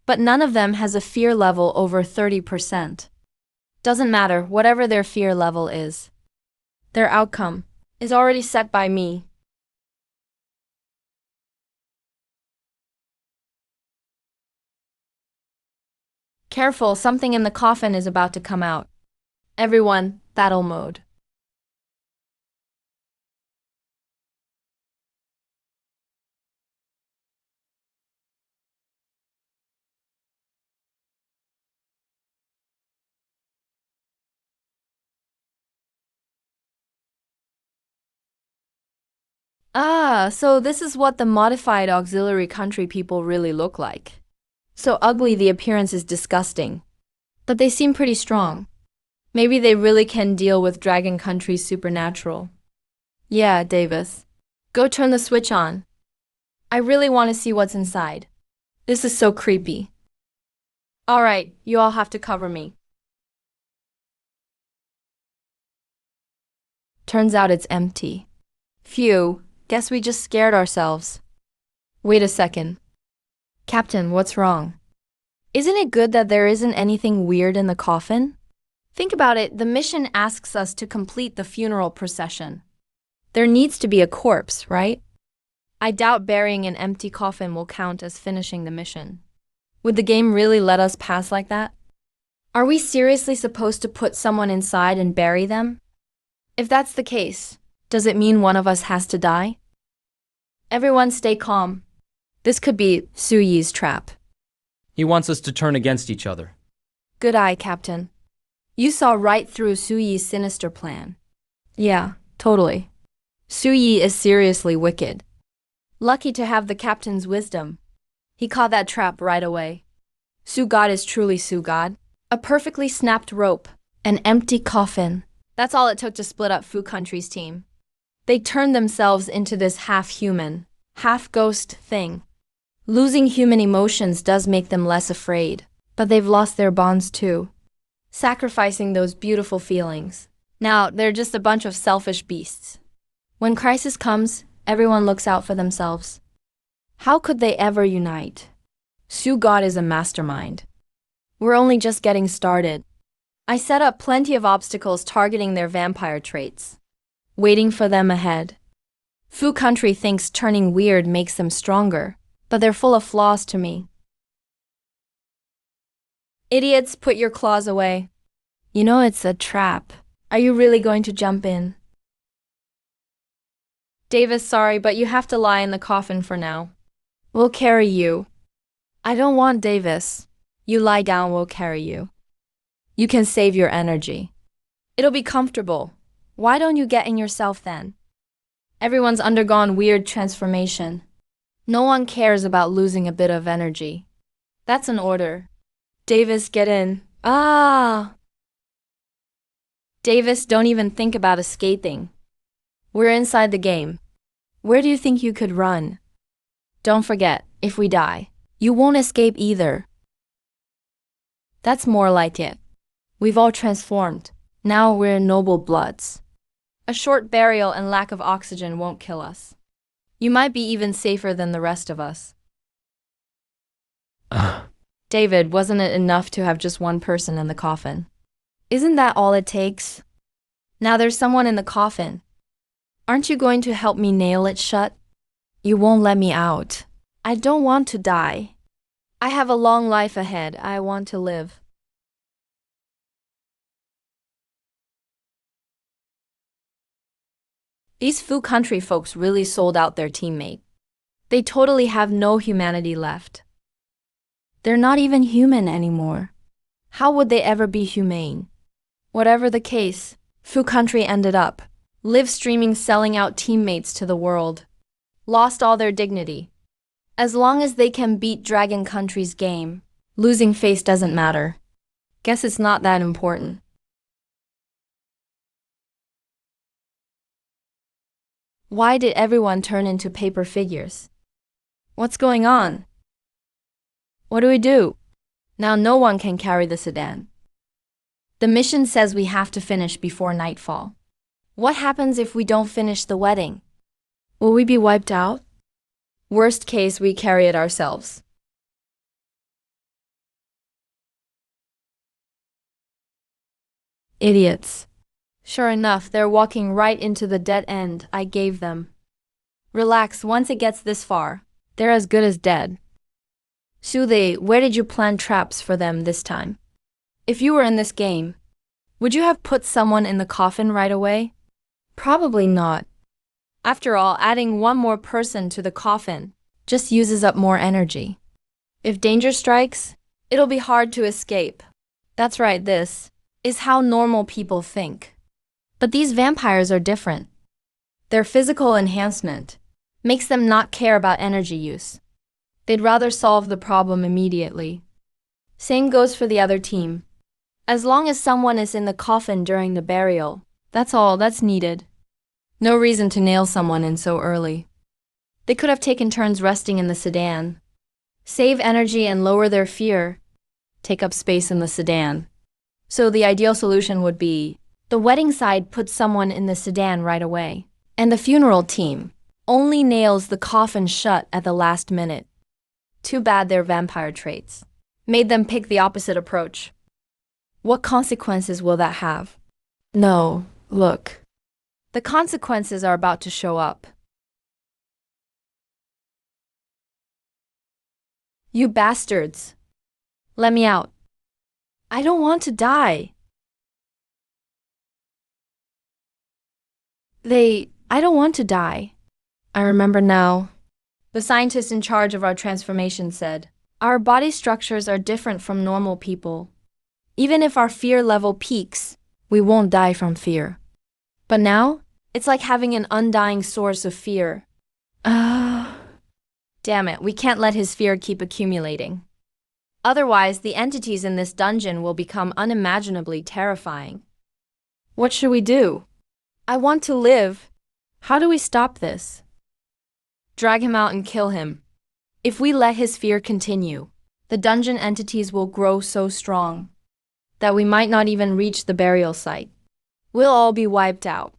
But none of them has a fear level over 30%. Doesn't matter, whatever their fear level is. Their outcome is already set by me. Careful, something in the coffin is about to come out. Everyone, battle mode. So this is what the modified auxiliary country people really look like. So ugly the appearance is disgusting. But they seem pretty strong. Maybe they really can deal with Dragon Country's supernatural. Yeah, Davis. Go turn the switch on. I really want to see what's inside. This is so creepy. Alright, you all have to cover me. Turns out it's empty. Phew, guess we just scared ourselves. Wait a second. Captain, what's wrong? Isn't it good that there isn't anything weird in the coffin? Think about it, the mission asks us to complete the funeral procession. There needs to be a corpse, right? I doubt burying an empty coffin will count as finishing the mission. Would the game really let us pass like that? Are we seriously supposed to put someone inside and bury them? If that's the case, does it mean one of us has to die? Everyone stay calm. This could be Su Yi's trap.
He wants us to turn against each other.
Good eye, Captain. You saw right through Su Yi's sinister plan. Yeah, totally. Su Yi is seriously wicked. Lucky to have the captain's wisdom. He caught that trap right away. Su God is truly Su God. A perfectly snapped rope, an empty coffin. That's all it took to split up Fu Country's team. They turned themselves into this half-human, half-ghost thing. Losing human emotions does make them less afraid, but they've lost their bonds too. Sacrificing those beautiful feelings. Now, they're just a bunch of selfish beasts. When crisis comes, everyone looks out for themselves. How could they ever unite? Su God is a mastermind. We're only just getting started. I set up plenty of obstacles targeting their vampire traits, waiting for them ahead. Fu Country thinks turning weird makes them stronger, but they're full of flaws to me. Idiots, put your claws away. You know it's a trap. Are you really going to jump in? Davis, sorry, but you have to lie in the coffin for now. We'll carry you. I don't want Davis. You lie down, we'll carry you. You can save your energy. It'll be comfortable. Why don't you get in yourself then? Everyone's undergone weird transformation. No one cares about losing a bit of energy. That's an order. Davis, get in. Ah! Davis, don't even think about escaping. We're inside the game. Where do you think you could run? Don't forget, if we die, you won't escape either. That's more like it. We've all transformed. Now we're noble bloods. A short burial and lack of oxygen won't kill us. You might be even safer than the rest of us. David, wasn't it enough to have just one person in the coffin? Isn't that all it takes? Now there's someone in the coffin. Aren't you going to help me nail it shut? You won't let me out. I don't want to die. I have a long life ahead. I want to live. These Fu Country folks really sold out their teammate. They totally have no humanity left. They're not even human anymore. How would they ever be humane? Whatever the case, Fu Country ended up live streaming selling out teammates to the world. Lost all their dignity. As long as they can beat Dragon Country's game, losing face doesn't matter. Guess it's not that important. Why did everyone turn into paper figures? What's going on? What do we do? Now no one can carry the sedan. The mission says we have to finish before nightfall. What happens if we don't finish the wedding? Will we be wiped out? Worst case, we carry it ourselves. Idiots. Sure enough, they're walking right into the dead end I gave them. Relax, once it gets this far, they're as good as dead. Su Li, where did you plant traps for them this time? If you were in this game, would you have put someone in the coffin right away? Probably not. After all, adding one more person to the coffin just uses up more energy. If danger strikes, it'll be hard to escape. That's right, this is how normal people think. But these vampires are different. Their physical enhancement makes them not care about energy use. They'd rather solve the problem immediately. Same goes for the other team. As long as someone is in the coffin during the burial, that's all that's needed. No reason to nail someone in so early. They could have taken turns resting in the sedan. Save energy and lower their fear. Take up space in the sedan. So the ideal solution would be The wedding side puts someone in the sedan right away, and the funeral team only nails the coffin shut at the last minute. Too bad their vampire traits made them pick the opposite approach. What consequences will that have? No, look. The consequences are about to show up. You bastards! Let me out. I don't want to die. I don't want to die. I remember now. The scientist in charge of our transformation said, our body structures are different from normal people. Even if our fear level peaks, we won't die from fear. But now, it's like having an undying source of fear. Damn it, we can't let his fear keep accumulating. Otherwise, the entities in this dungeon will become unimaginably terrifying. What should we do? I want to live. How do we stop this? Drag him out and kill him. If we let his fear continue, the dungeon entities will grow so strong that we might not even reach the burial site. We'll all be wiped out.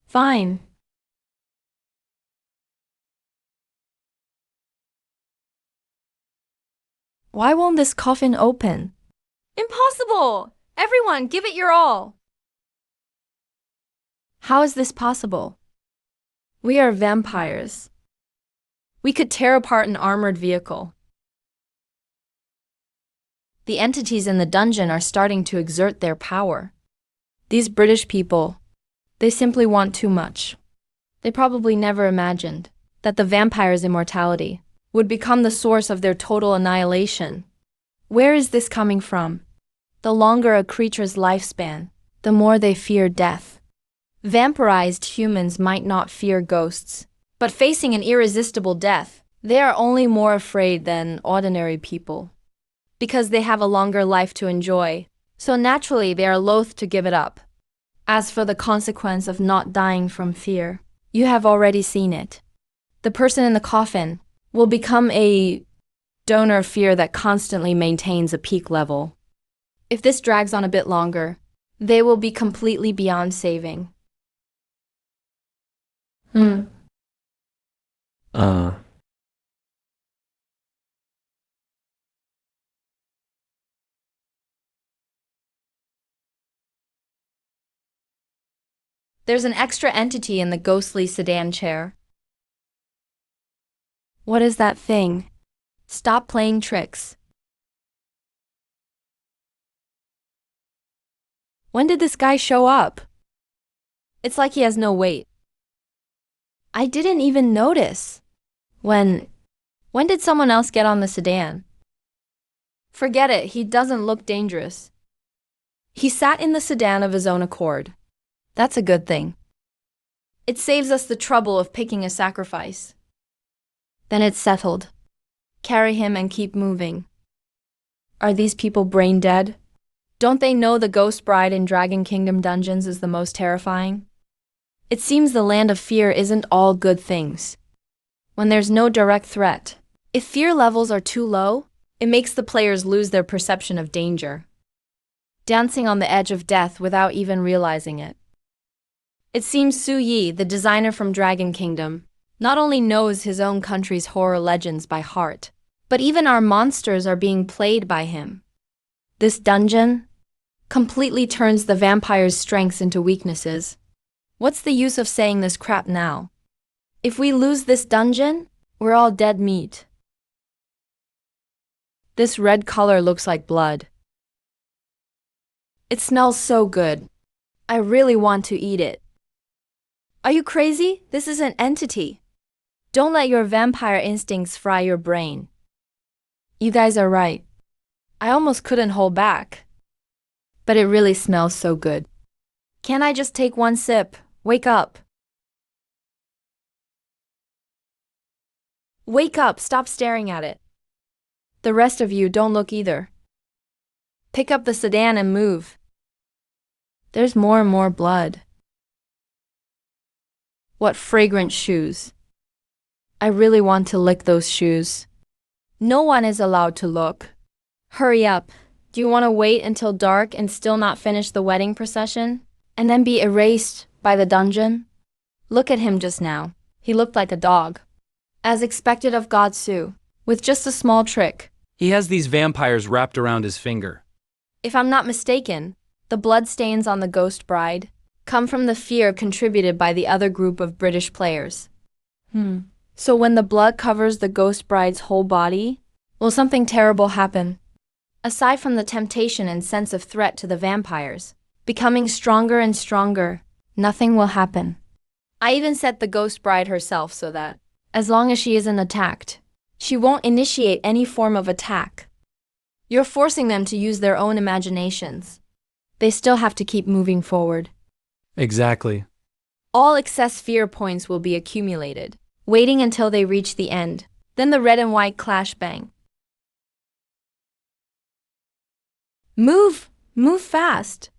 Fine. Why won't this coffin open? Impossible! Everyone, give it your all! How is this possible? We are vampires. We could tear apart an armored vehicle. The entities in the dungeon are starting to exert their power. These British people, they simply want too much. They probably never imagined that the vampire's immortality would become the source of their total annihilation. Where is this coming from? The longer a creature's lifespan, the more they fear death. Vampirized humans might not fear ghosts, but facing an irresistible death, they are only more afraid than ordinary people, because they have a longer life to enjoy, so naturally they are loath to give it up. As for the consequence of not dying from fear, you have already seen it. The person in the coffin will become a donor of fear that constantly maintains a peak level. If this drags on a bit longer, they will be completely beyond saving. There's an extra entity in the ghostly sedan chair. What is that thing? Stop playing tricks. When did this guy show up? It's like he has no weight. I didn't even notice. When did someone else get on the sedan? Forget it, he doesn't look dangerous. He sat in the sedan of his own accord. That's a good thing. It saves us the trouble of picking a sacrifice. Then it's settled. Carry him and keep moving. Are these people brain dead? Don't they know the Ghost Bride in Dragon Kingdom dungeons is the most terrifying? It seems the land of fear isn't all good things. When there's no direct threat, if fear levels are too low, it makes the players lose their perception of danger, dancing on the edge of death without even realizing it. It seems Su Yi, the designer from Dragon Kingdom, not only knows his own country's horror legends by heart, but even our monsters are being played by him. This dungeon completely turns the vampire's strengths into weaknesses. What's the use of saying this crap now? If we lose this dungeon, we're all dead meat. This red color looks like blood. It smells so good. I really want to eat it. Are you crazy? This is an entity. Don't let your vampire instincts fry your brain. You guys are right. I almost couldn't hold back. But it really smells so good. Can't I just take one sip? Wake up. Wake up, stop staring at it. The rest of you don't look either. Pick up the sedan and move. There's more and more blood. What fragrant shoes. I really want to lick those shoes. No one is allowed to look. Hurry up. Do you want to wait until dark and still not finish the wedding procession? And then be erased by the dungeon? Look at him just now. He looked like a dog. As expected of Godsu, with just a small trick.
He has these vampires wrapped around his finger.
If I'm not mistaken, the bloodstains on the ghost bride come from the fear contributed by the other group of British players. So when the blood covers the ghost bride's whole body, will something terrible happen? Aside from the temptation and sense of threat to the vampires, becoming stronger and stronger, nothing will happen. I even set the ghost bride herself so that, as long as she isn't attacked, she won't initiate any form of attack. You're forcing them to use their own imaginations. They still have to keep moving forward.
Exactly.
All excess fear points will be accumulated, waiting until they reach the end. Then the red and white clash bang. Move! Move fast!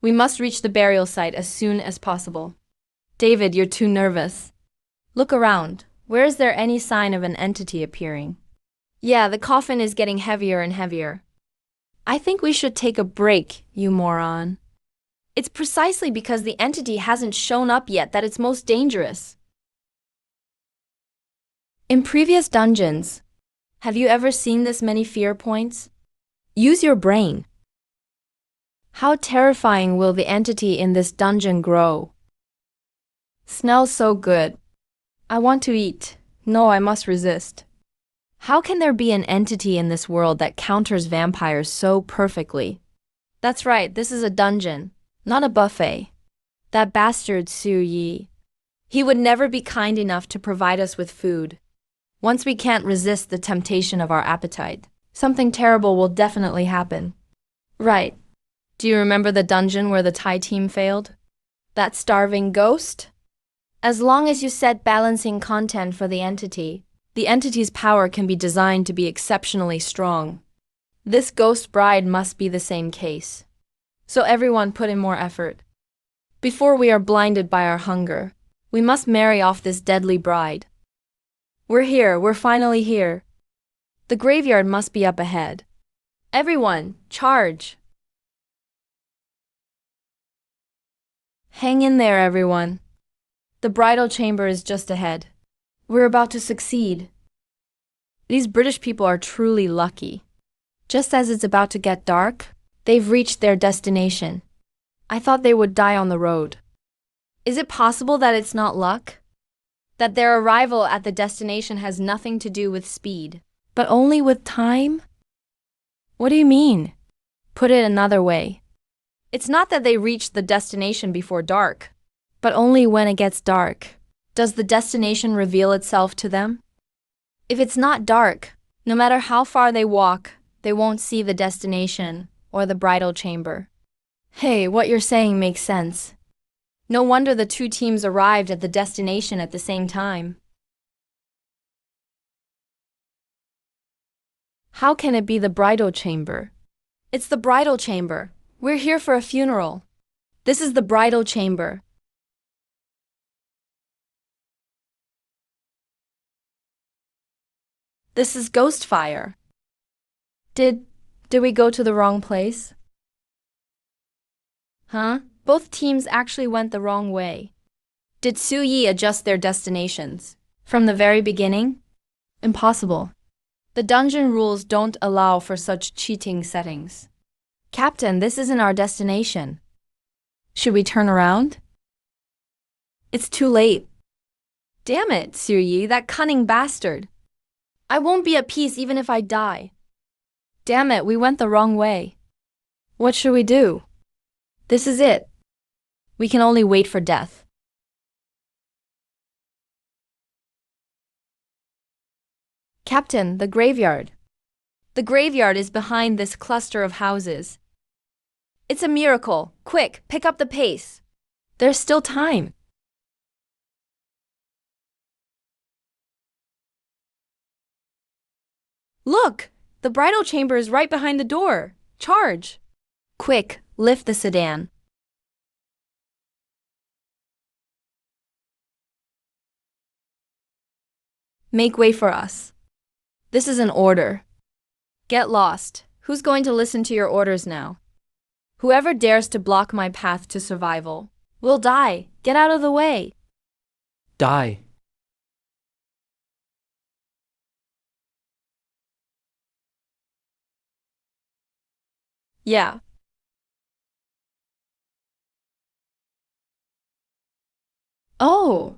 We must reach the burial site as soon as possible. David, you're too nervous. Look around. Where is there any sign of an entity appearing? Yeah, the coffin is getting heavier and heavier. I think we should take a break, you moron. It's precisely because the entity hasn't shown up yet that it's most dangerous. In previous dungeons, have you ever seen this many fear points? Use your brain. How terrifying will the entity in this dungeon grow? Smells so good. I want to eat. No, I must resist. How can there be an entity in this world that counters vampires so perfectly? That's right, this is a dungeon, not a buffet. That bastard Su Yi. He would never be kind enough to provide us with food. Once we can't resist the temptation of our appetite, something terrible will definitely happen. Right. Do you remember the dungeon where the Thai team failed? That starving ghost? As long as you set balancing content for the entity's power can be designed to be exceptionally strong. This ghost bride must be the same case. So everyone put in more effort. Before we are blinded by our hunger, we must marry off this deadly bride. We're here, we're finally here. The graveyard must be up ahead. Everyone, charge! Hang in there, everyone. The bridal chamber is just ahead. We're about to succeed. These British people are truly lucky. Just as it's about to get dark, they've reached their destination. I thought they would die on the road. Is it possible that it's not luck? That their arrival at the destination has nothing to do with speed, but only with time? What do you mean? Put it another way. It's not that they reached the destination before dark, but only when it gets dark. Does the destination reveal itself to them? If it's not dark, no matter how far they walk, they won't see the destination or the bridal chamber. Hey, what you're saying makes sense. No wonder the two teams arrived at the destination at the same time. How can it be the bridal chamber? It's the bridal chamber. We're here for a funeral. This is the bridal chamber. This is Ghostfire. Did we go to the wrong place? Huh? Both teams actually went the wrong way. Did Su Yi adjust their destinations from the very beginning? Impossible. The dungeon rules don't allow for such cheating settings. Captain, this isn't our destination. Should we turn around? It's too late. Damn it, Su Yi, that cunning bastard. I won't be at peace even if I die. Damn it, we went the wrong way. What should we do? This is it. We can only wait for death. Captain, the graveyard. The graveyard is behind this cluster of houses. It's a miracle. Quick, pick up the pace. There's still time. Look, the bridal chamber is right behind the door. Charge. Quick, lift the sedan. Make way for us. This is an order. Get lost. Who's going to listen to your orders now? Whoever dares to block my path to survival will die. Get out of the way.
Die.
Yeah. Oh.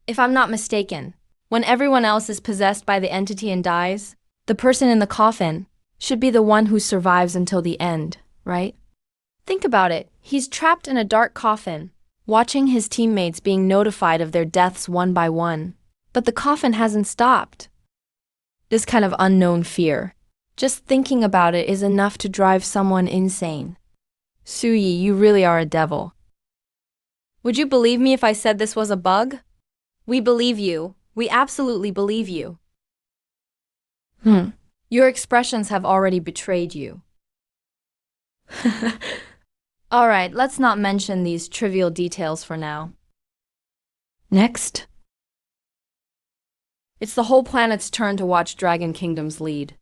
If I'm not mistaken, when everyone else is possessed by the entity and dies, the person in the coffin should be the one who survives until the end, right? Think about it. He's trapped in a dark coffin, watching his teammates being notified of their deaths one by one. But the coffin hasn't stopped. This kind of unknown fear, just thinking about it is enough to drive someone insane. Suyi, you really are a devil. Would you believe me if I said this was a bug? We believe you. We absolutely believe you. Your expressions have already betrayed you. Alright, let's not mention these trivial details for now. Next. It's the whole planet's turn to watch Dragon Kingdom's lead.